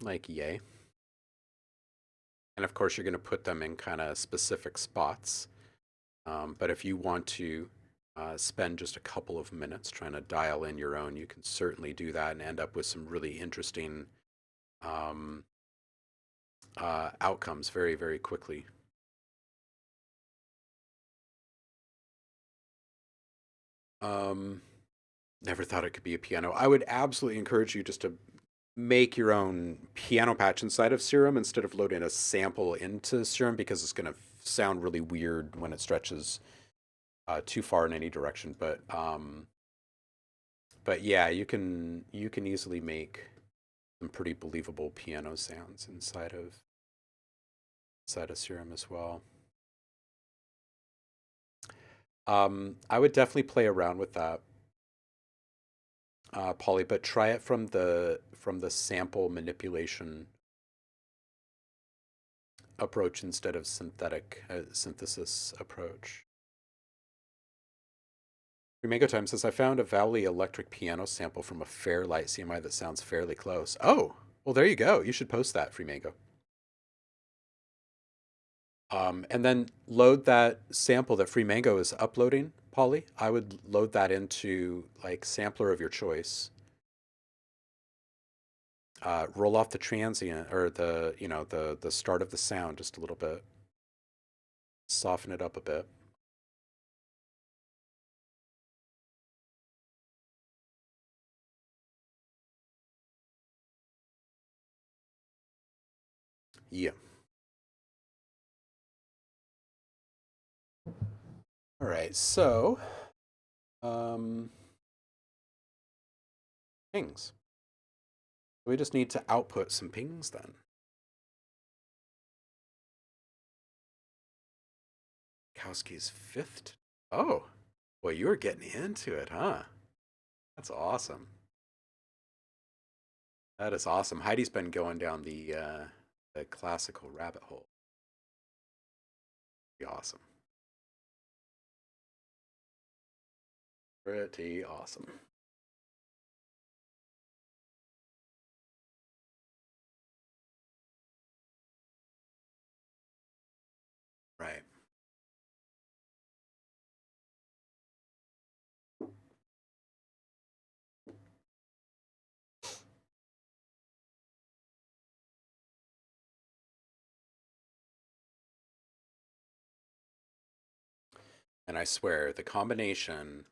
Like yay. And of course, you're going to put them in kind of specific spots. But if you want to spend just a couple of minutes trying to dial in your own, you can certainly do that and end up with some really interesting outcomes very, very quickly. Never thought it could be a piano. I would absolutely encourage you just to make your own piano patch inside of Serum instead of loading a sample into Serum, because it's going to sound really weird when it stretches too far in any direction. But yeah, you can easily make some pretty believable piano sounds inside of Serum as well. I would definitely play around with that, Polly, but try it from the sample manipulation approach instead of synthetic synthesis approach. Remango Time says, I found a Valley electric piano sample from a Fairlight CMI that sounds fairly close. Oh, well, there you go. You should post that, Freemango. And then load that sample that Freemango is uploading, Polly. I would load that into like sampler of your choice. Roll off the transient or the start of the sound just a little bit. Soften it up a bit. Yeah. All right, so pings. We just need to output some pings then. Kowski's fifth. Oh, well, you were getting into it, huh? That's awesome. That is awesome. Heidi's been going down the classical rabbit hole. Pretty awesome. Pretty awesome. Right. And I swear, the combination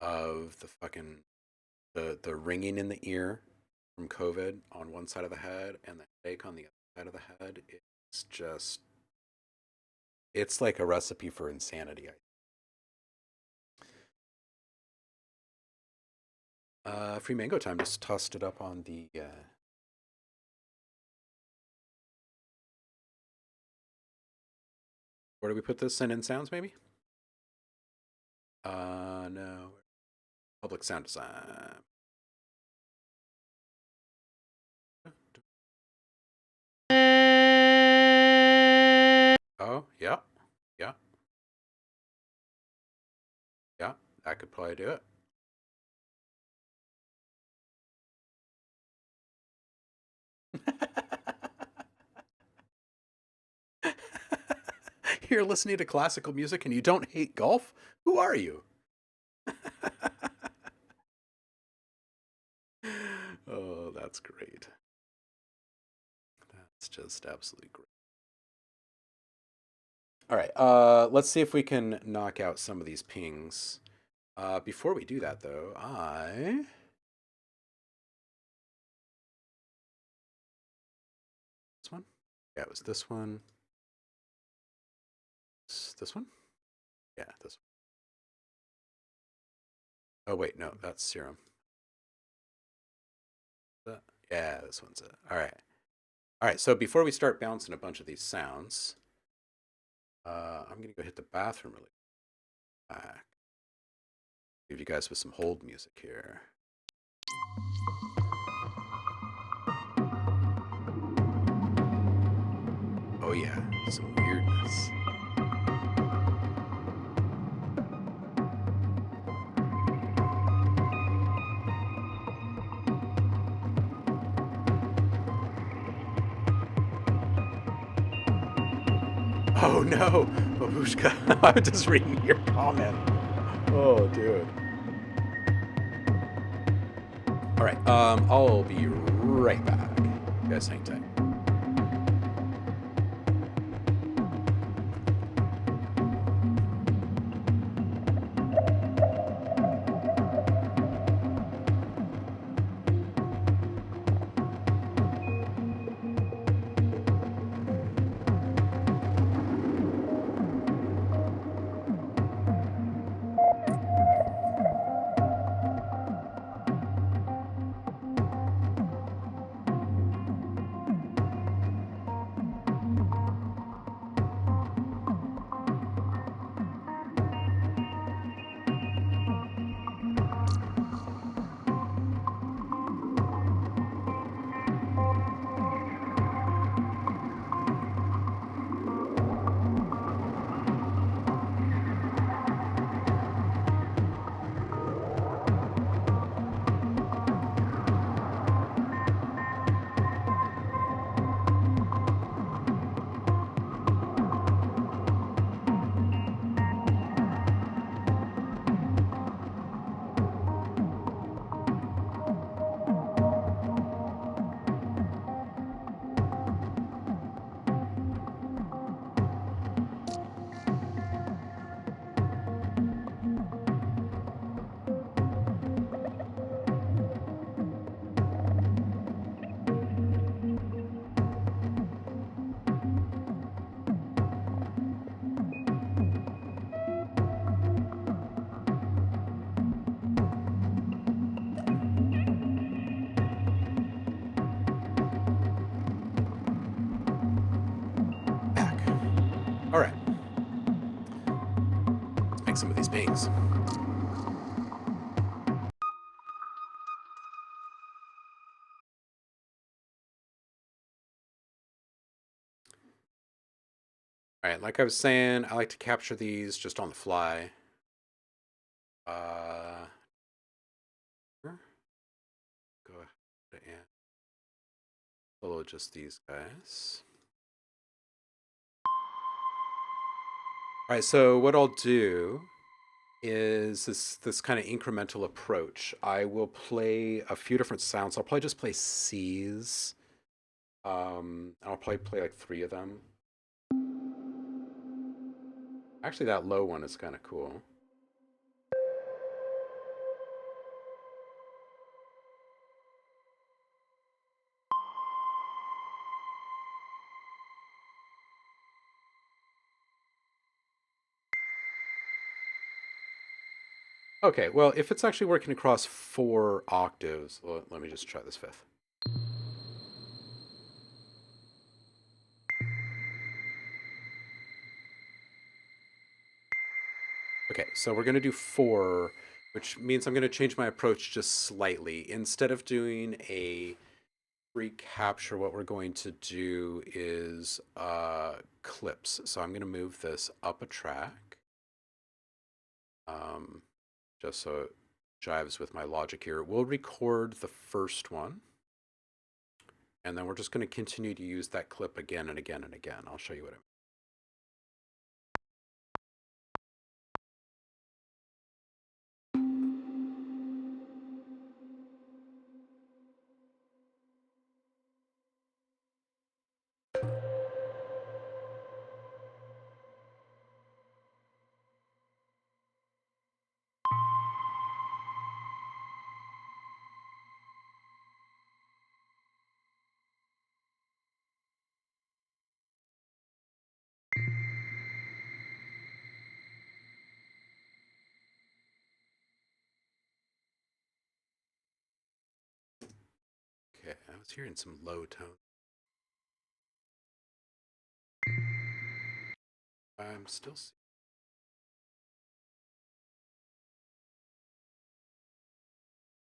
of the fucking the ringing in the ear from COVID on one side of the head and the headache on the other side of the head, it's like a recipe for insanity. Free Mango Time just tossed it up on the where do we put this? Send in sounds, maybe? No. Public sound design. Oh, yeah. Yeah. Yeah. That could probably do it. You're listening to classical music and you don't hate golf? Who are you? That's great. That's just absolutely great. All right, let's see if we can knock out some of these pings. Before we do that, though, this one? Yeah, it was this one. This one? Yeah, this one. Oh, wait, no, that's serum. Yeah, this one's it. All right. All right, so before we start bouncing a bunch of these sounds, I'm going to go hit the bathroom really back. Leave you guys with some hold music here. Oh yeah, some weirdness. Oh no, Babushka, I'm just reading your comment. Oh, dude. All right, I'll be right back. You guys hang tight. Back. All right. Let's make some of these pings. All right, like I was saying, I like to capture these just on the fly. Go ahead and follow just these guys. All right, so what I'll do is this kind of incremental approach. I will play a few different sounds. I'll probably just play C's. I'll probably play like 3 of them. Actually, that low one is kind of cool. Okay, well, if it's actually working across 4 octaves, well, let me just try this 5th. Okay, so we're going to do 4, which means I'm going to change my approach just slightly. Instead of doing a recapture, what we're going to do is clips. So I'm going to move this up a track, just so it jives with my logic here. We'll record the first one, and then we're just going to continue to use that clip again and again and again. I'll show you what I mean. was hearing some low tone. I'm still seeing.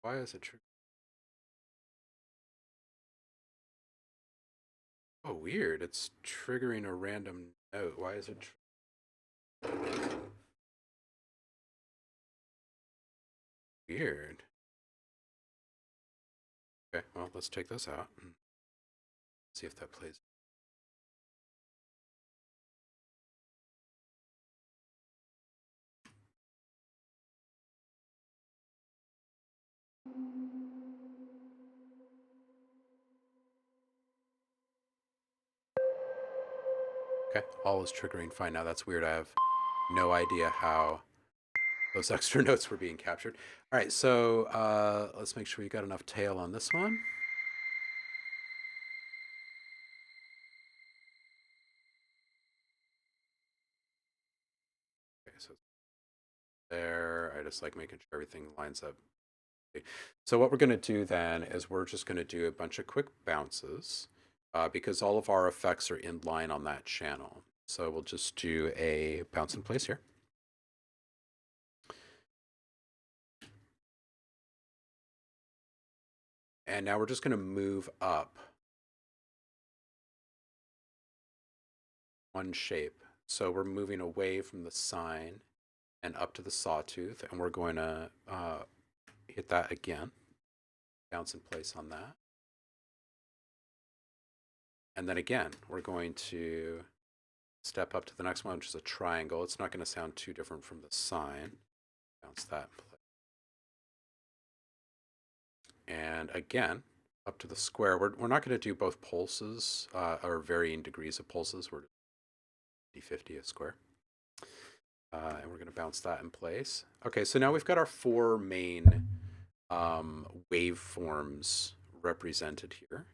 Why is it true? Oh, weird. It's triggering a random note. Why is it? Weird. Okay, well, let's take this out and see if that plays. Okay, all is triggering fine now. That's weird. I have no idea how those extra notes were being captured. All right, so let's make sure you got enough tail on this one. Okay, so there, I just like making sure everything lines up. Okay. So what we're going to do then is we're just going to do a bunch of quick bounces because all of our effects are in line on that channel. So we'll just do a bounce in place here. And now we're just going to move up one shape. So we're moving away from the sine and up to the sawtooth, and we're going to hit that again, bounce in place on that. And then again, we're going to step up to the next one, which is a triangle. It's not going to sound too different from the sine. Bounce that in place. And again, up to the square. We're not going to do both pulses or varying degrees of pulses. We're 50-50 a square. And we're going to bounce that in place. Okay, so now we've got our four main waveforms represented here.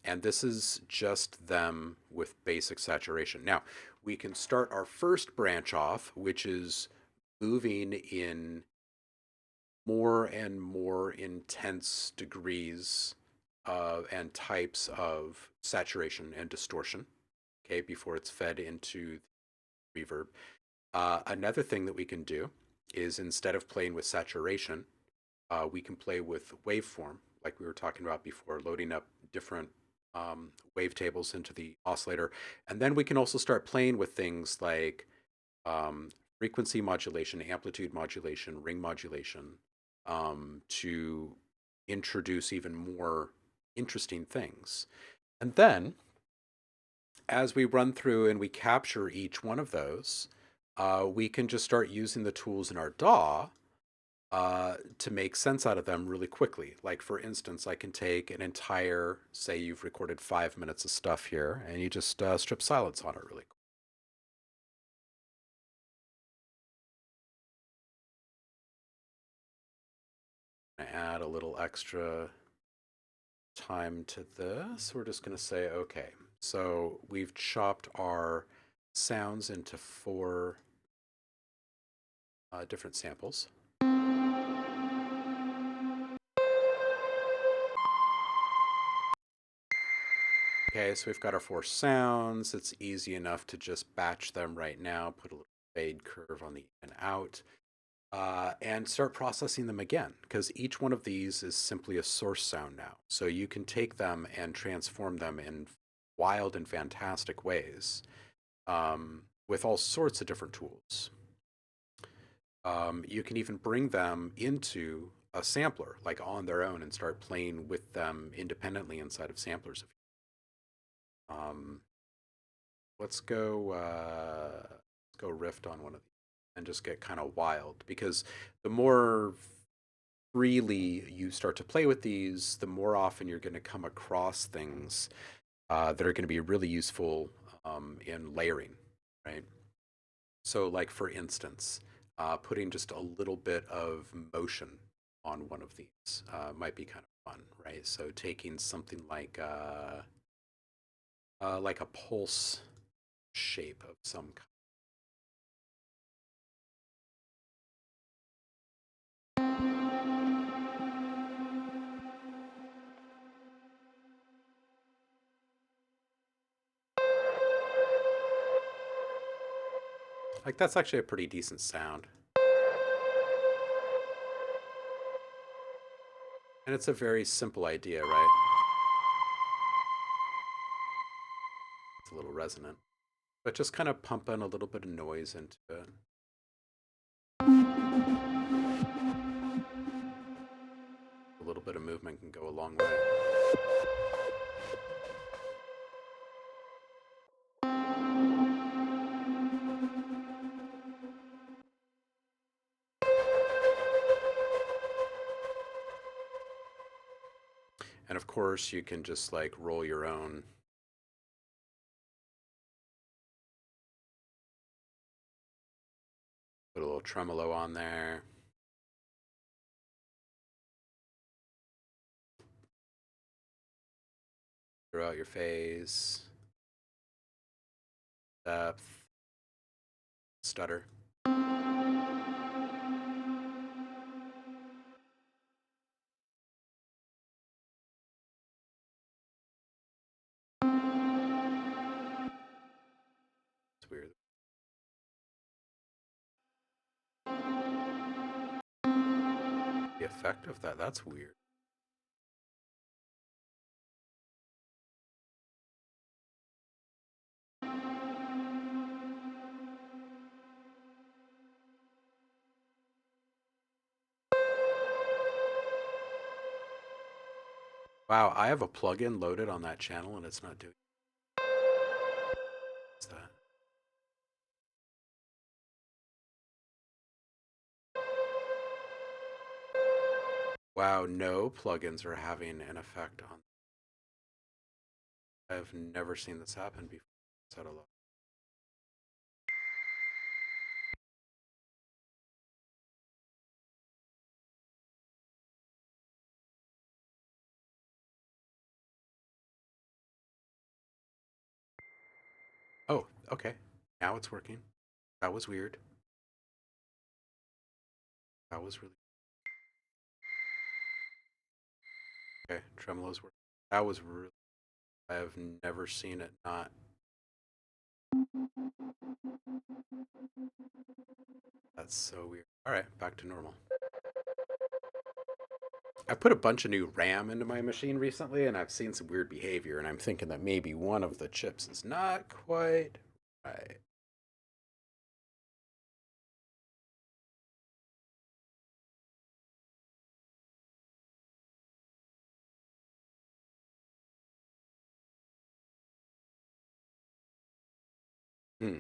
And this is just them with basic saturation. Now, we can start our first branch off, which is moving in more and more intense degrees and types of saturation and distortion, okay, before it's fed into the reverb. Another thing that we can do is instead of playing with saturation, we can play with waveform, like we were talking about before, loading up different wavetables into the oscillator. And then we can also start playing with things like frequency modulation, amplitude modulation, ring modulation, to introduce even more interesting things. And then, as we run through and we capture each one of those, we can just start using the tools in our DAW to make sense out of them really quickly. Like, for instance, I can take an entire, say you've recorded 5 minutes of stuff here, and you just strip silence on it really quick. Add a little extra time to this. We're just going to say, okay, so we've chopped our sounds into 4 different samples. Okay, so we've got our 4 sounds. It's easy enough to just batch them right now, put a little fade curve on the in and out, and start processing them again, because each one of these is simply a source sound now. So you can take them and transform them in wild and fantastic ways with all sorts of different tools. You can even bring them into a sampler, like on their own, and start playing with them independently inside of samplers. Let's go rift on one of these and just get kind of wild, because the more freely you start to play with these, the more often you're going to come across things that are going to be really useful in layering, right? So, like, for instance, putting just a little bit of motion on one of these might be kind of fun, right? So taking something like a pulse shape of some kind. Like, that's actually a pretty decent sound. And it's a very simple idea, right? It's a little resonant. But just kind of pumping a little bit of noise into it. A little bit of movement can go a long way. And of course, you can just like roll your own. Put a little tremolo on there. Throw out your phase. Depth. Stutter. It's weird. The effect of that, that's weird. Wow, I have a plugin loaded on that channel and it's not doing. What's that? Wow, no plugins are having an effect on. I've never seen this happen before. Is that a lot? Oh, okay. Now it's working. That was weird. That was really okay. Tremolo's working. That was really. I have never seen it not. That's so weird. All right, back to normal. I put a bunch of new RAM into my machine recently, and I've seen some weird behavior, and I'm thinking that maybe one of the chips is not quite right. Hmm.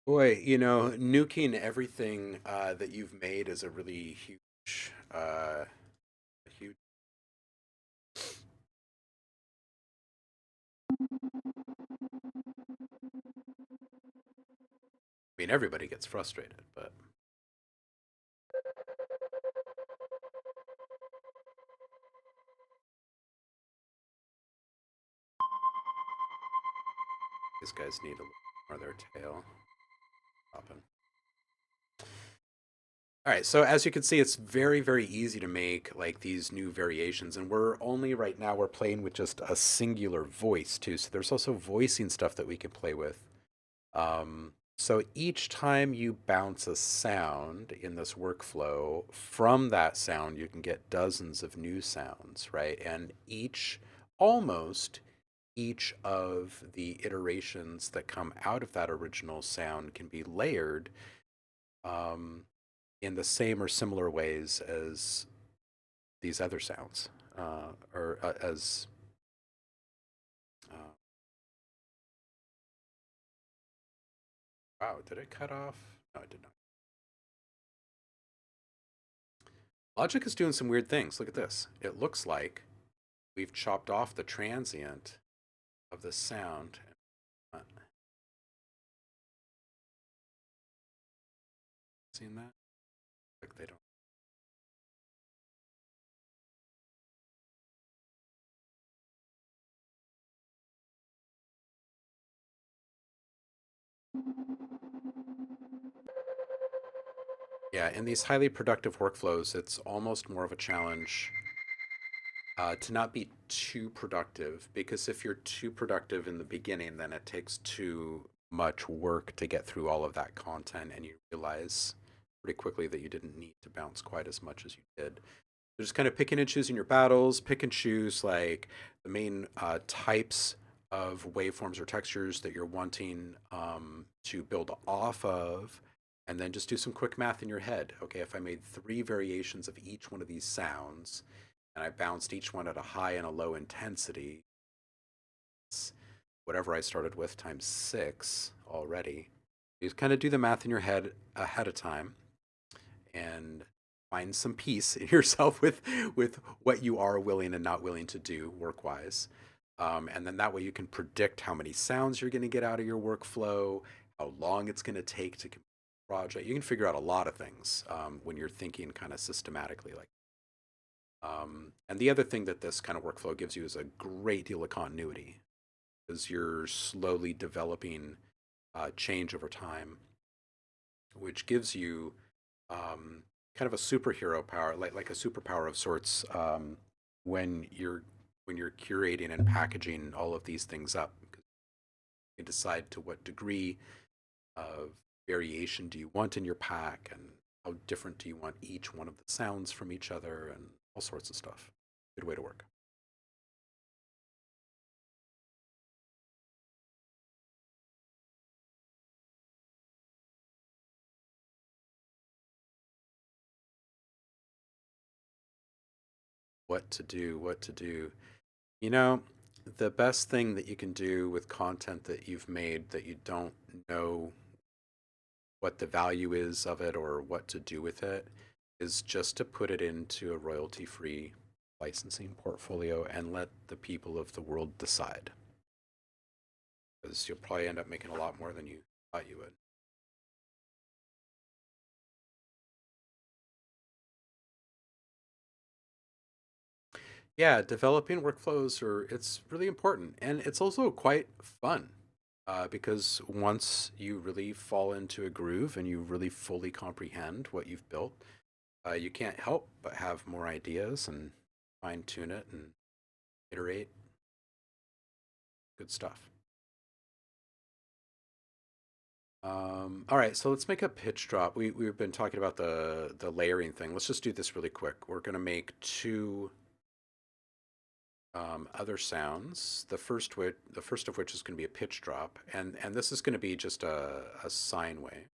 Boy, you know, nuking everything that you've made is a really huge. I mean, everybody gets frustrated, but these guys need a little more of their tail popping. All right, so as you can see, it's very, very easy to make like these new variations, and we're only right now we're playing with just a singular voice too. So there's also voicing stuff that we can play with. So each time you bounce a sound in this workflow, from that sound you can get dozens of new sounds, right? And almost each of the iterations that come out of that original sound can be layered um, in the same or similar ways as these other sounds, or as wow, did it cut off? No, it did not. Logic is doing some weird things. Look at this. It looks like we've chopped off the transient of the sound. Seen that? Like they don't. Yeah, in these highly productive workflows, it's almost more of a challenge To not be too productive, because if you're too productive in the beginning, then it takes too much work to get through all of that content, and you realize pretty quickly that you didn't need to bounce quite as much as you did. So just kind of picking and choosing your battles, pick and choose like the main types of waveforms or textures that you're wanting to build off of, and then just do some quick math in your head. Okay, if I made 3 variations of each one of these sounds, and I bounced each one at a high and a low intensity, it's whatever I started with times 6 already. You kind of do the math in your head ahead of time and find some peace in yourself with what you are willing and not willing to do work-wise. And then that way you can predict how many sounds you're going to get out of your workflow, how long it's going to take to complete the project. You can figure out a lot of things when you're thinking kind of systematically like. And the other thing that this kind of workflow gives you is a great deal of continuity, because you're slowly developing change over time, which gives you kind of a superhero power, like a superpower of sorts, when you're curating and packaging all of these things up. You decide to what degree of variation do you want in your pack, and how different do you want each one of the sounds from each other, and all sorts of stuff. Good way to work. What to do, what to do. You know, the best thing that you can do with content that you've made that you don't know what the value is of it or what to do with it is just to put it into a royalty-free licensing portfolio and let the people of the world decide. Because you'll probably end up making a lot more than you thought you would. Yeah, developing workflows it's really important, and it's also quite fun because once you really fall into a groove and you really fully comprehend what you've built, you can't help but have more ideas and fine tune it and iterate. Good stuff. All right, so let's make a pitch drop. We've been talking about the layering thing. Let's just do this really quick. We're gonna make 2 other sounds. The first of which is going to be a pitch drop, and this is going to be just a sine wave.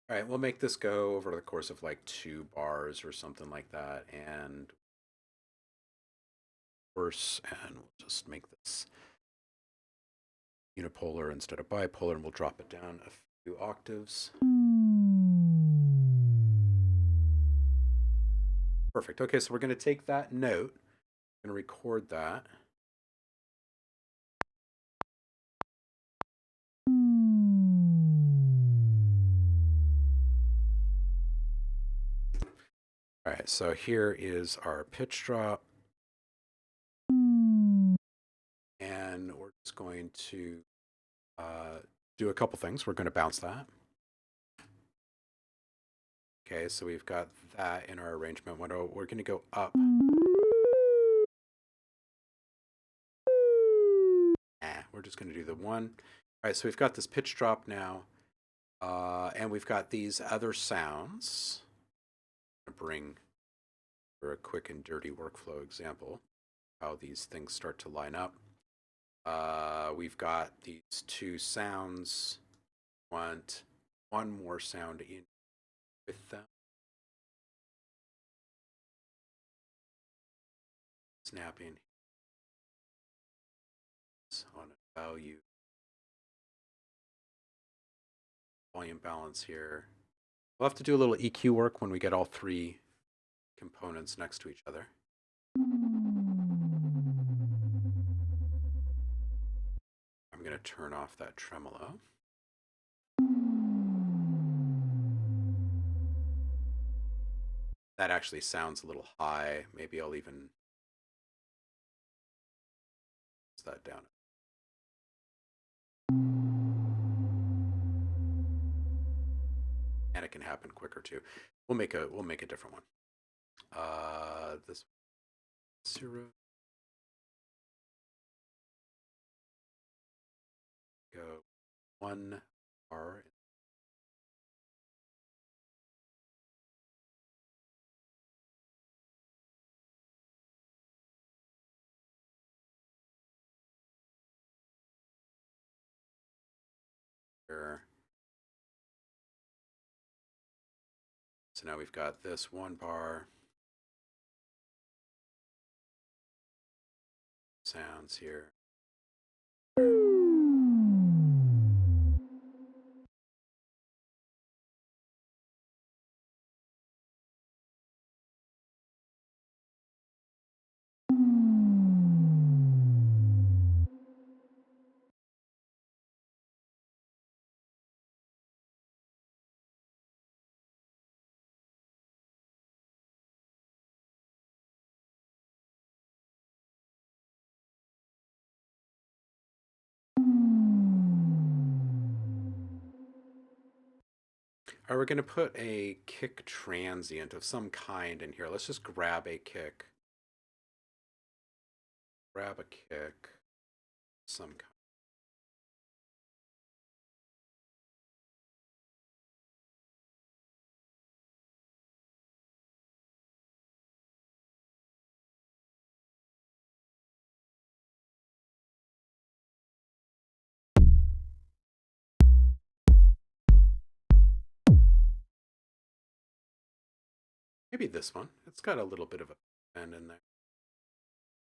All right, we'll make this go over the course of like 2 bars or something like that, and worse, and we'll just make this unipolar instead of bipolar, and we'll drop it down a few octaves. Perfect. Okay, so we're going to take that note and record that. All right, so here is our pitch drop. And we're just going to do a couple things. We're going to bounce that. Okay, so we've got that in our arrangement window. We're going to go up. We're just going to do the 1. All right, so we've got this pitch drop now. And we've got these other sounds. I'm going to bring for a quick and dirty workflow example how these things start to line up. We've got these 2 sounds. Want 1 more sound in with them. Snapping on a value. Volume balance here. We'll have to do a little EQ work when we get all 3 components next to each other. I'm going to turn off that tremolo. That actually sounds a little high. Maybe I'll even that down. And it can happen quicker too. We'll make a different one. This 0. Go 1 bar. Here. So now we've got this 1 bar. Sounds here. All right, we're going to put a kick transient of some kind in here. Let's just grab a kick. Grab a kick. Some kind. Maybe this one. It's got a little bit of a bend in there.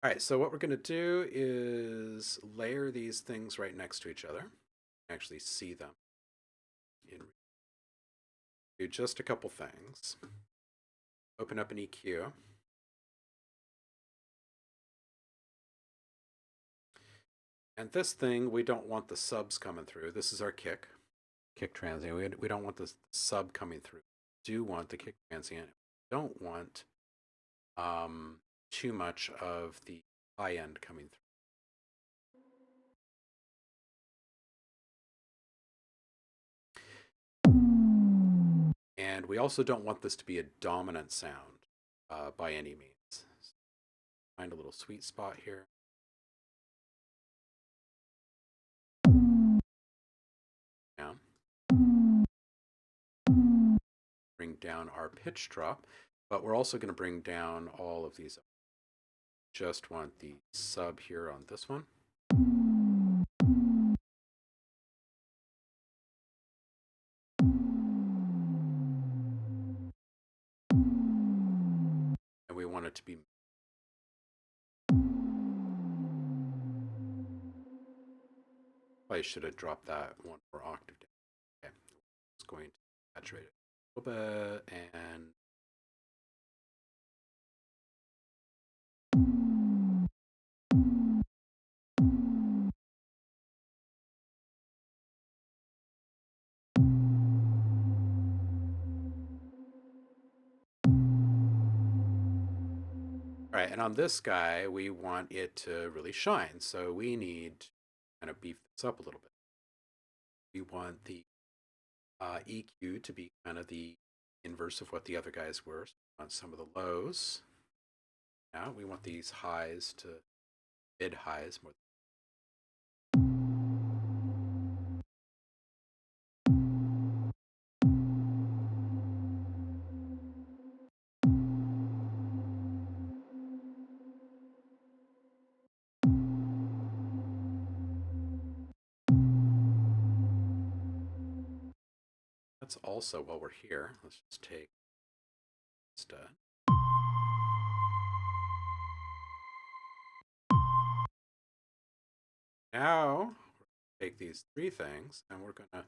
All right, so what we're going to do is layer these things right next to each other. Actually see them. Do just a couple things. Open up an EQ. And this thing, we don't want the subs coming through. This is our kick transient. We don't want the sub coming through. We do want the kick transient. We don't want too much of the high end coming through. And we also don't want this to be a dominant sound by any means. So find a little sweet spot here. Down. Bring down our pitch drop, but we're also going to bring down all of these. Just want the sub here on this one. And we want it to be I should have dropped that one more octave down. Okay. It's going to saturate it a little bit and all right, and on this guy, we want it to really shine. So we need to kind of beef this up a little bit. We want the EQ to be kind of the inverse of what the other guys were. So we want some of the lows. Now we want these highs to mid highs more. Let's also, while we're here, let's just take stud. Now, take these 3 things, and we're going to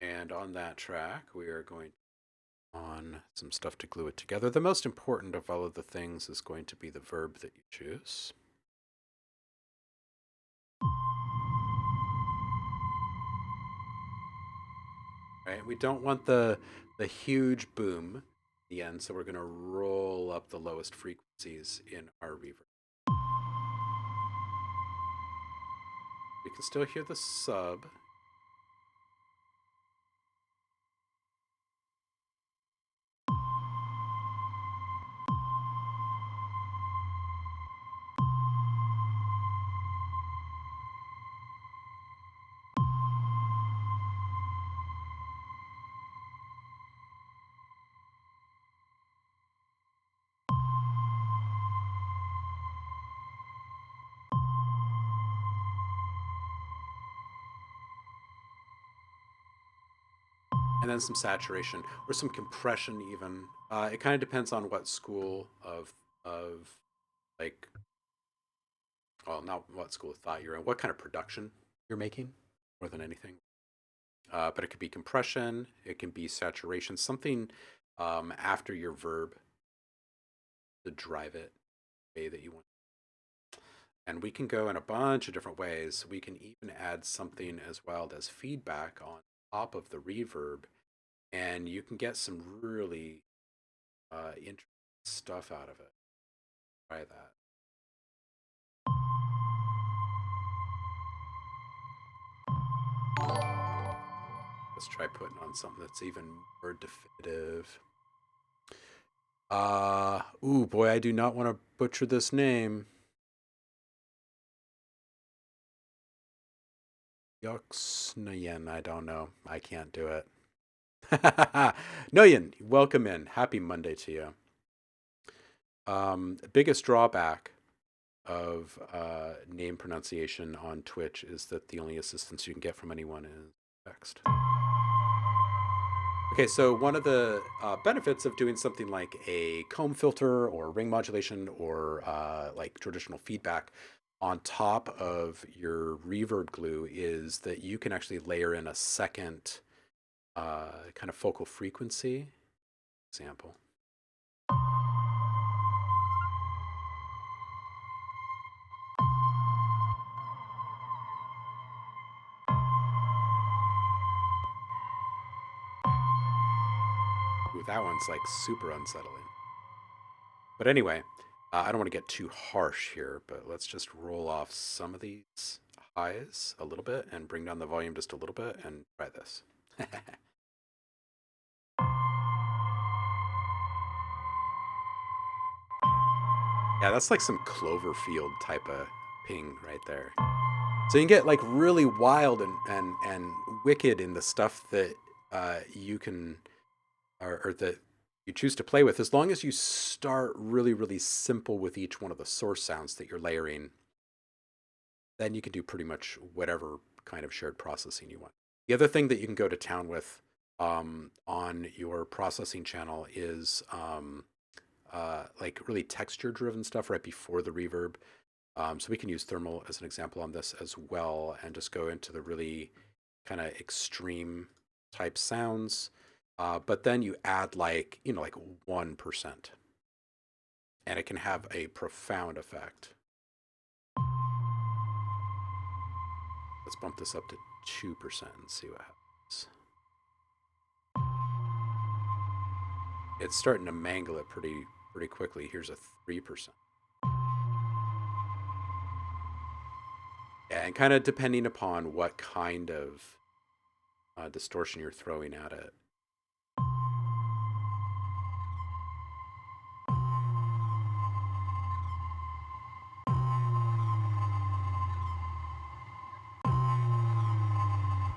and on that track, we are going on some stuff to glue it together. The most important of all of the things is going to be the verb that you choose. right? We don't want the huge boom at the end, so we're going to roll up the lowest frequencies in our reverb. We can still hear the sub. And then some saturation or some compression even. It kind of depends on what school of like, well, not what school of thought you're in, what kind of production you're making more than anything. But it could be compression, it can be saturation, something after your verb to drive it the way that you want. And we can go in a bunch of different ways. We can even add something as wild as feedback on top of the reverb, and you can get some really interesting stuff out of it. Try that. Let's try putting on something that's even more definitive. Ooh, boy, I do not want to butcher this name. Yoxnayen, I don't know. I can't do it. Noyan, welcome in. Happy Monday to you. Biggest drawback of name pronunciation on Twitch is that the only assistance you can get from anyone is text. Okay, so one of the benefits of doing something like a comb filter or ring modulation or like traditional feedback on top of your reverb glue is that you can actually layer in a second kind of focal frequency example. Ooh, that one's like super unsettling. But anyway, I don't want to get too harsh here, but let's just roll off some of these highs a little bit and bring down the volume just a little bit and try this. Yeah, that's like some Cloverfield type of ping right there. So you can get like really wild and wicked in the stuff that you can or that you choose to play with, as long as you start really, really simple with each one of the source sounds that you're layering, then you can do pretty much whatever kind of shared processing you want. The other thing that you can go to town with on your processing channel is like really texture driven stuff right before the reverb. So we can use thermal as an example on this as well and just go into the really kind of extreme type sounds. But then you add like, you know, like 1%, and it can have a profound effect. Let's bump this up to 2% and see what happens. It's starting to mangle it pretty quickly. Here's a 3%. Yeah, and kind of depending upon what kind of distortion you're throwing at it.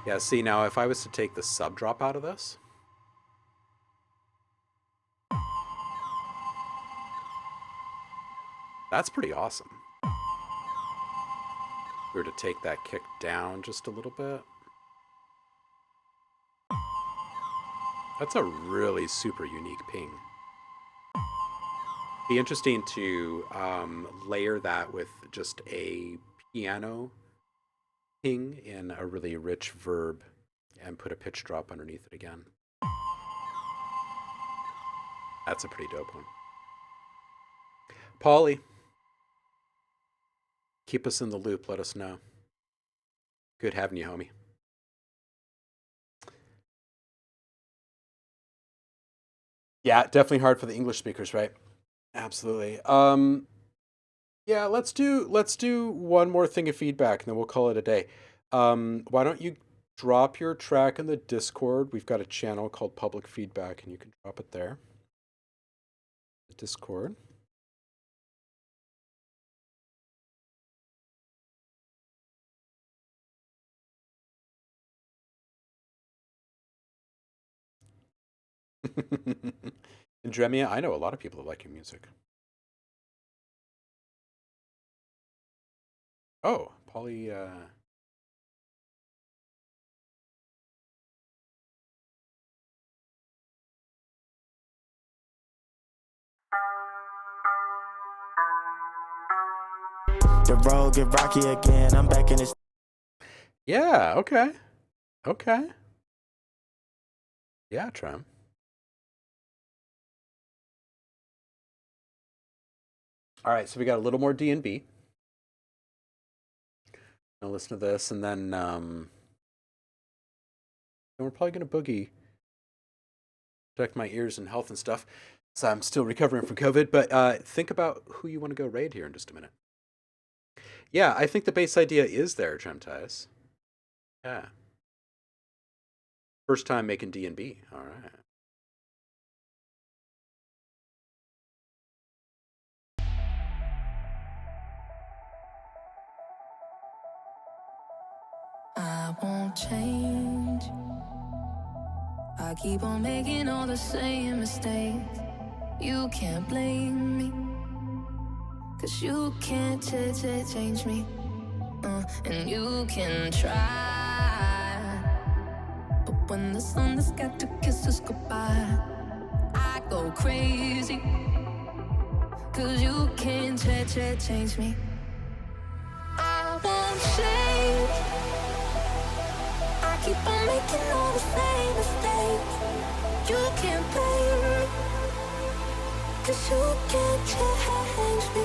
Yeah, see, now if I was to take the sub drop out of this, that's pretty awesome. If we were to take that kick down just a little bit, that's a really super unique ping. Be interesting to layer that with just a piano ping in a really rich verb and put a pitch drop underneath it again. That's a pretty dope one. Paulie, keep us in the loop. Let us know. Good having you, homie. Yeah, definitely hard for the English speakers, right? Absolutely. Yeah, let's do one more thing of feedback, and then we'll call it a day. Why don't you drop your track in the Discord? We've got a channel called Public Feedback, and you can drop it there. The Discord. And Dremia, I know a lot of people that like your music. Oh, Polly. The road get rocky again. I'm back in this. Yeah. Okay. Okay. Yeah, Trem. All right, so we got a little more D&B. I'll listen to this, and then we're probably gonna boogie, protect my ears and health and stuff. So I'm still recovering from COVID, but think about who you want to go raid here in just a minute. Yeah, I think the base idea is there, Tremtias. Yeah. First time making D&B. All right. I won't change. I keep on making all the same mistakes. You can't blame me, 'cause you can't change me. And you can try, but when the sun has got to kiss us goodbye, I go crazy, 'cause you can't change me. I won't change. I keep on making all the same mistakes. You can't blame me, 'cause you can't change me.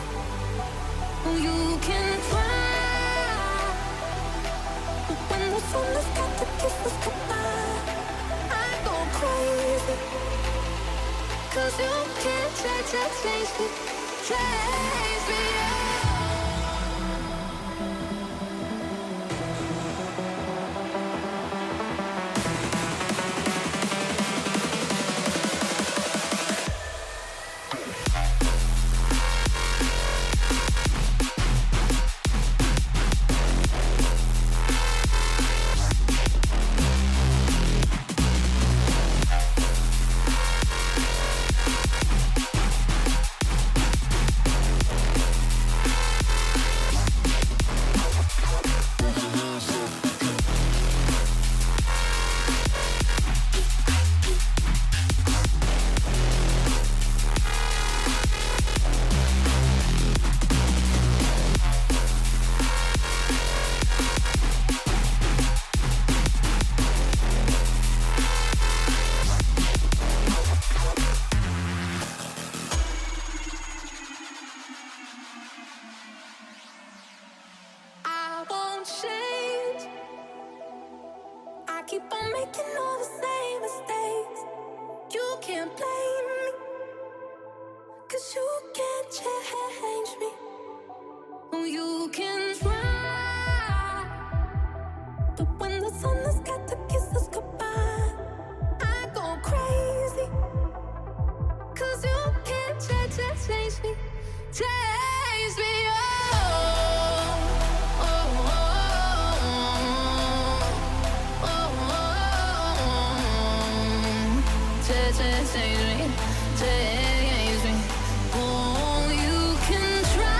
You can try, but when the sun has got to kiss us goodbye, I go crazy, 'cause you can't change me. Change me. Keep on making all the same mistakes. You can't blame me, 'cause you can't change me. You can try, but when the sun has got to kiss us goodbye, I go crazy, 'cause you can't change me. Change me. Change me, change me. Oh, you can try.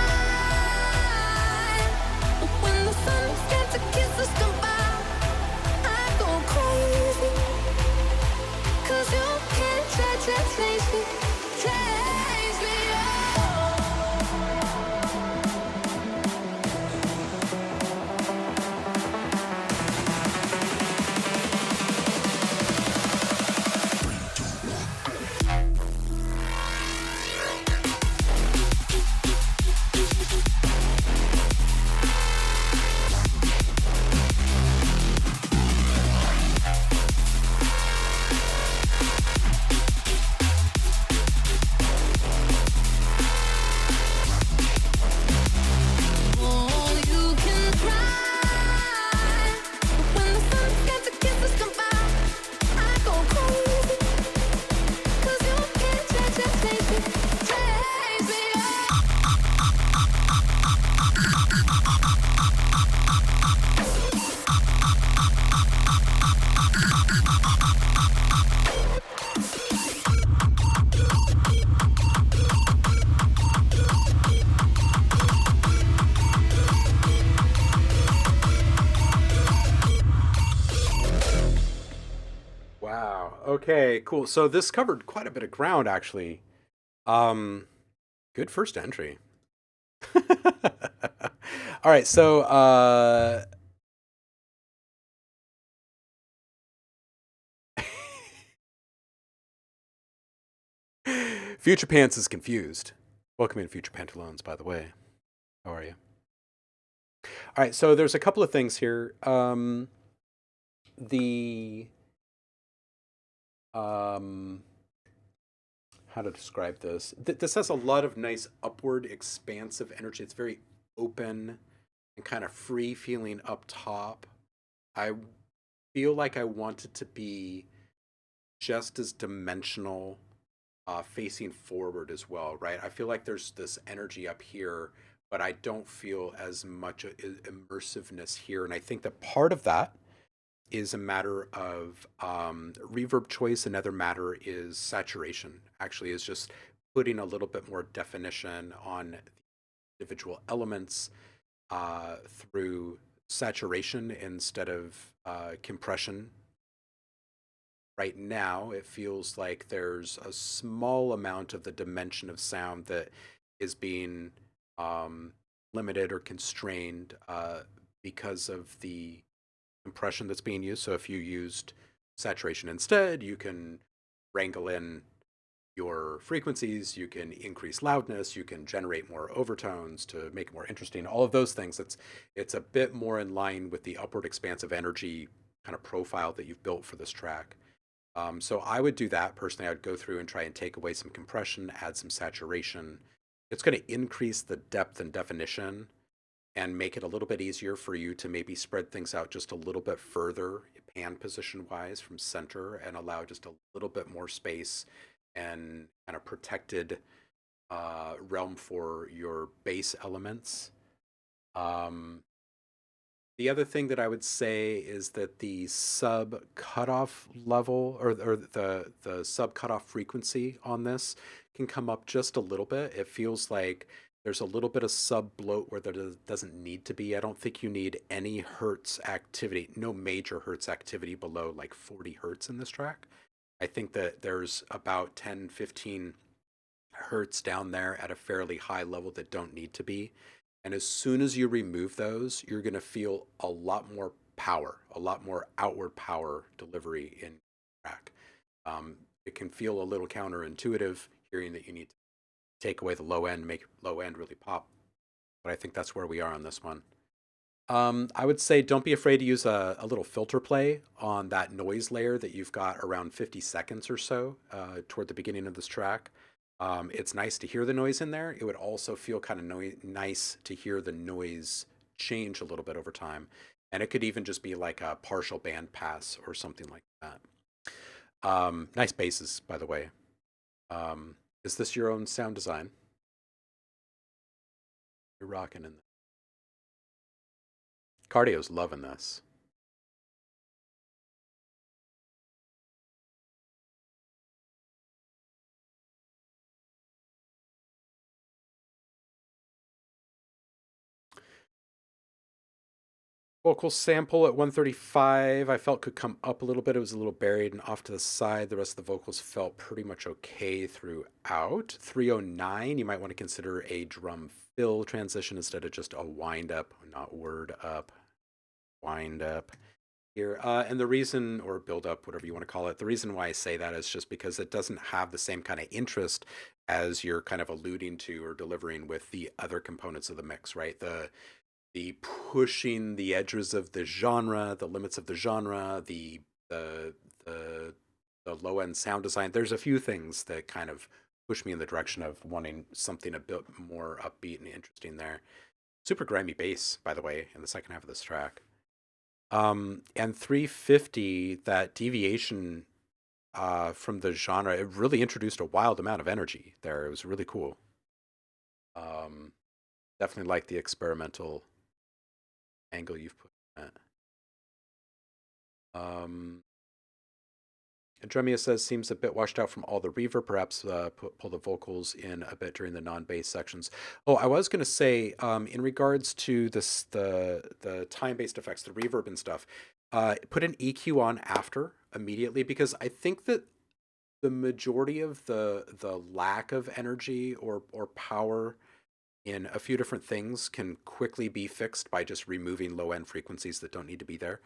Okay, cool. So this covered quite a bit of ground, actually. Um, Good first entry. All right, so Future Pants is confused. Welcome in, Future Pantaloons, by the way. How are you? All right, so there's a couple of things here. The How to describe this? This has a lot of nice upward, expansive energy. It's very open and kind of free feeling up top. I feel like I want it to be just as dimensional facing forward as well, right? I feel like there's this energy up here, but I don't feel as much immersiveness here. And I think that part of that is a matter of reverb choice. Another matter is saturation, actually, is just putting a little bit more definition on the individual elements through saturation instead of compression. Right now, it feels like there's a small amount of the dimension of sound that is being limited or constrained because of the compression that's being used. So if you used saturation instead, you can wrangle in your frequencies, you can increase loudness, you can generate more overtones to make it more interesting. All of those things. It's a bit more in line with the upward expansive energy kind of profile that you've built for this track. So I would do that personally. I would go through and try and take away some compression, add some saturation. It's going to increase the depth and definition and make it a little bit easier for you to maybe spread things out just a little bit further, pan position wise from center, and allow just a little bit more space and kind of protected realm for your bass elements. The other thing that I would say is that the sub cutoff level or the sub cutoff frequency on this can come up just a little bit. It feels like there's a little bit of sub bloat where there doesn't need to be. I don't think you need any hertz activity, no major hertz activity below like 40 hertz in this track. I think that there's about 10, 15 hertz down there at a fairly high level that don't need to be. And as soon as you remove those, you're going to feel a lot more power, a lot more outward power delivery in track. It can feel a little counterintuitive hearing that you need to take away the low end, make low end really pop. But I think that's where we are on this one. I would say don't be afraid to use a little filter play on that noise layer that you've got around 50 seconds or so toward the beginning of this track. It's nice to hear the noise in there. It would also feel kind of nice to hear the noise change a little bit over time. And it could even just be like a partial band pass or something like that. Nice basses, by the way. Is this your own sound design? You're rocking in there. Cardio's loving this. Vocal sample at 135, I felt could come up a little bit. It was a little buried and off to the side. The rest of the vocals felt pretty much okay throughout. 309, you might want to consider a drum fill transition instead of just a wind up, not word up, wind up here. And the reason, or build up, whatever you want to call it, the reason why I say that is just because it doesn't have the same kind of interest as you're kind of alluding to or delivering with the other components of the mix, right? The pushing the edges of the genre, the limits of the genre, the low end sound design. There's a few things that kind of push me in the direction of wanting something a bit more upbeat and interesting there. Super grimy bass, by the way, in the second half of this track. And 350, that deviation from the genre, it really introduced a wild amount of energy there. It was really cool. Definitely like the experimental angle you've put in that. Dremia says seems a bit washed out from all the reverb. Perhaps pull the vocals in a bit during the non-bass sections. Oh, I was going to say in regards to this, the time-based effects, the reverb and stuff. Put an EQ on after immediately, because I think that the majority of the lack of energy or power in a few different things can quickly be fixed by just removing low end frequencies that don't need to be there.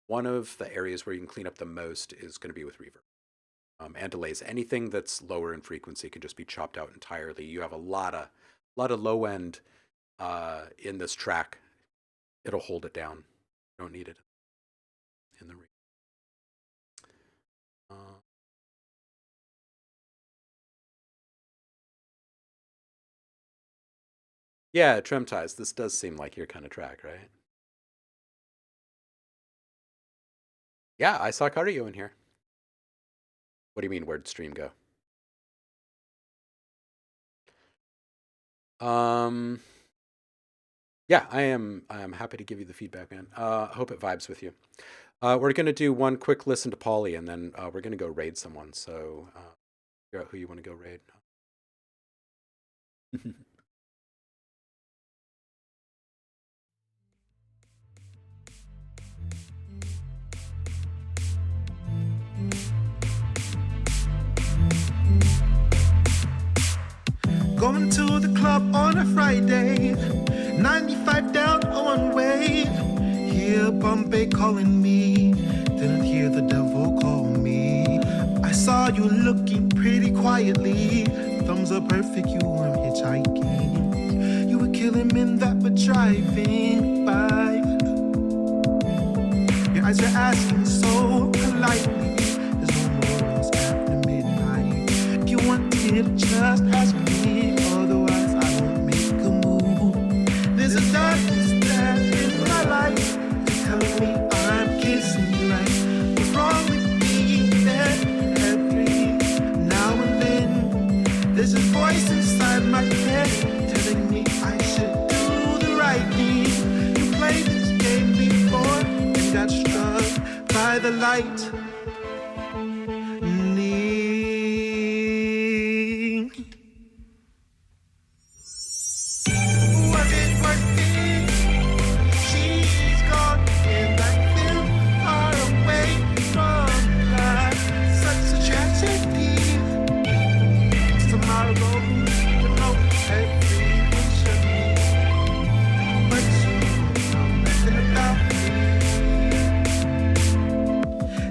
One of the areas where you can clean up the most is going to be with reverb and delays. Anything that's lower in frequency can just be chopped out entirely. You have a lot of low end in this track. It'll hold it down. You don't need it in the yeah, Trem Ties. This does seem like your kind of track, right? Yeah, I saw Cardio in here. What do you mean, where'd stream go? Yeah, I am happy to give you the feedback, man. Hope it vibes with you. We're gonna do one quick listen to Polly, and then we're gonna go raid someone. So figure out who you want to go raid. Going to the club on a Friday, 95 down on way. Hear Bombay calling me, didn't hear the devil call me. I saw you looking pretty quietly, thumbs up perfect, you were hitchhiking. You were killing men that were driving by. Your eyes are asking so politely, there's no more else after midnight. If you wanted to just ask me, otherwise I won't make a move. There's a darkness that in my life, it's telling me I'm kissing you right. What's wrong with me that every now and then there's a voice inside my head telling me I should do the right thing. You played this game before and got struck by the light.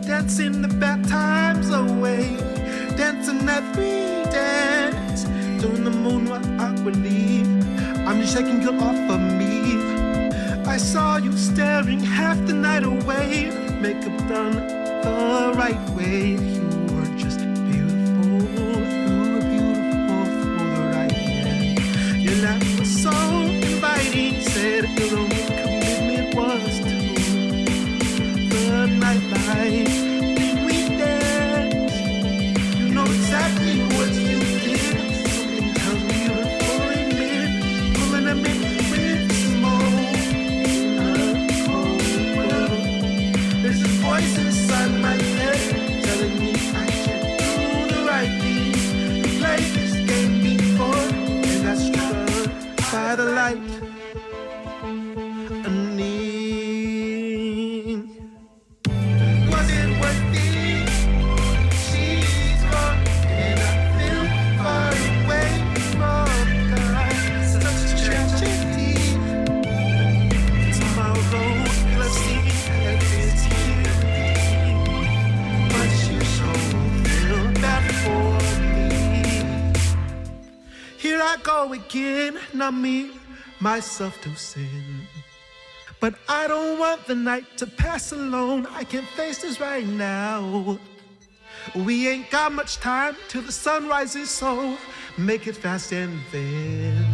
Dancing the bad times away, dancing every dance, doing the moonwalk awkwardly. I'm just shaking you off of me. I saw you staring half the night away, makeup done the right way. You were just beautiful, you were beautiful for the right man. Your laugh was so inviting, said your only commitment was to the nightlife. Exactly what you did. Something tells me you were pulling a bit with smoke. There's a voice inside my head telling me I should do the right thing. You played this game before and I struck by the light. Was it worth it? Here I go again, not me, myself to sin. But I don't want the night to pass alone. I can face this right now. We ain't got much time till the sun rises, so make it fast and then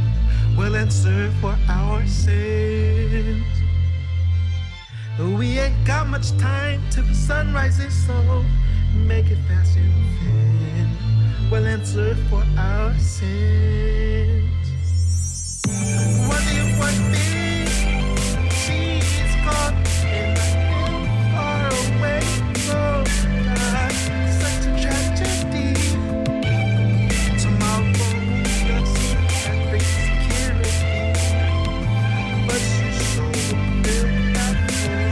we'll answer for our sins. We ain't got much time till the sun rises, so make it fast and then we'll answer for our sins. Was it worth it? She's gone and I feel far away. Oh God, such a tragedy. Tomorrow we'll see that great security, but you sure will feel that way.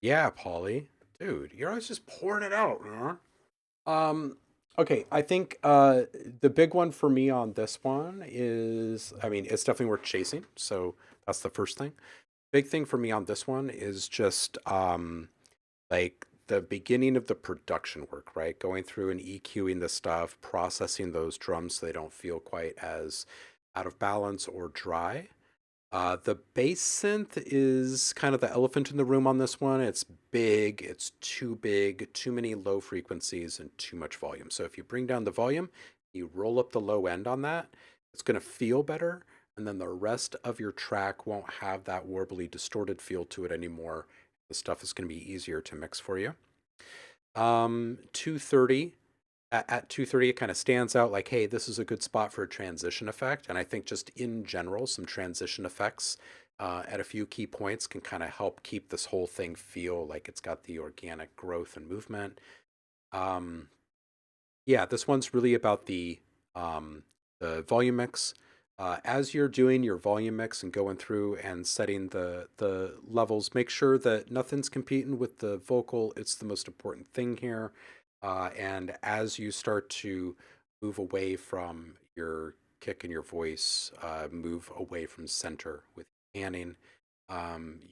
Yeah, Polly. Dude, you're always just pouring it out, man. Okay, I think the big one for me on this one is, I mean, it's definitely worth chasing. So that's the first thing. Big thing for me on this one is just like the beginning of the production work, right? Going through and EQing the stuff, processing those drums so they don't feel quite as out of balance or dry. The bass synth is kind of the elephant in the room on this one. It's big, it's too big, too many low frequencies, and too much volume. So if you bring down the volume, you roll up the low end on that, it's going to feel better. And then the rest of your track won't have that warbly, distorted feel to it anymore. The stuff is going to be easier to mix for you. 230 at 230 it kind of stands out like, hey, this is a good spot for a transition effect. And I think just in general, some transition effects at a few key points can kind of help keep this whole thing feel like it's got the organic growth and movement. Yeah, this one's really about the volume mix. As you're doing your volume mix and going through and setting the levels, make sure that nothing's competing with the vocal. It's the most important thing here. And as you start to move away from your kick and your voice, move away from center with panning,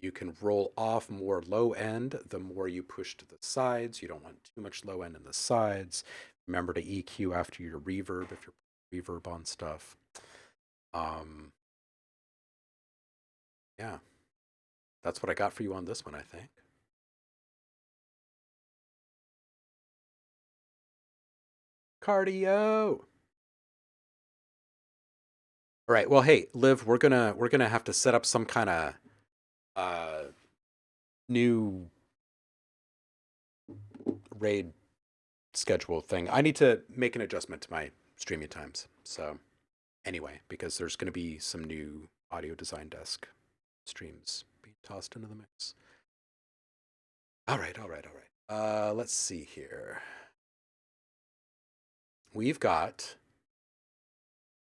you can roll off more low end the more you push to the sides. You don't want too much low end in the sides. Remember to EQ after your reverb if you're reverb on stuff. Yeah, that's what I got for you on this one, I think. Cardio. All right. Well, hey, Liv, we're gonna have to set up some kind of new raid schedule thing. I need to make an adjustment to my streaming times. So anyway, because there's going to be some new audio design desk streams being tossed into the mix. All right. Let's see here. We've got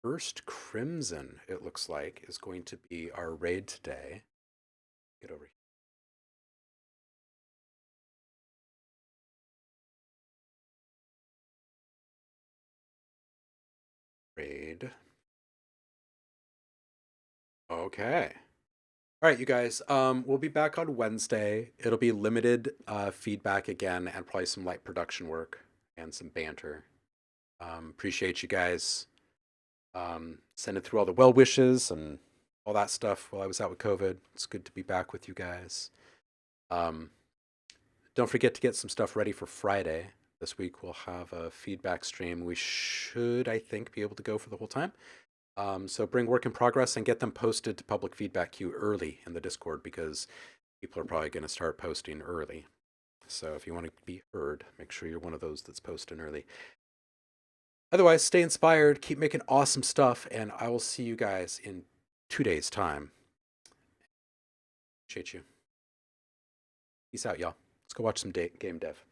First Crimson, it looks like, is going to be our raid today. Get over here. Raid. Okay. All right, you guys. We'll be back on Wednesday. It'll be limited feedback again, and probably some light production work and some banter. Appreciate you guys sending through all the well wishes and all that stuff while I was out with COVID. It's good to be back with you guys. Don't forget to get some stuff ready for Friday. This week we'll have a feedback stream. We should, I think, be able to go for the whole time. So bring work in progress and get them posted to public feedback queue early in the Discord because people are probably going to start posting early. So if you want to be heard, make sure you're one of those that's posting early. Otherwise, stay inspired, keep making awesome stuff, and I will see you guys in 2 days' time. Appreciate you. Peace out, y'all. Let's go watch some game dev.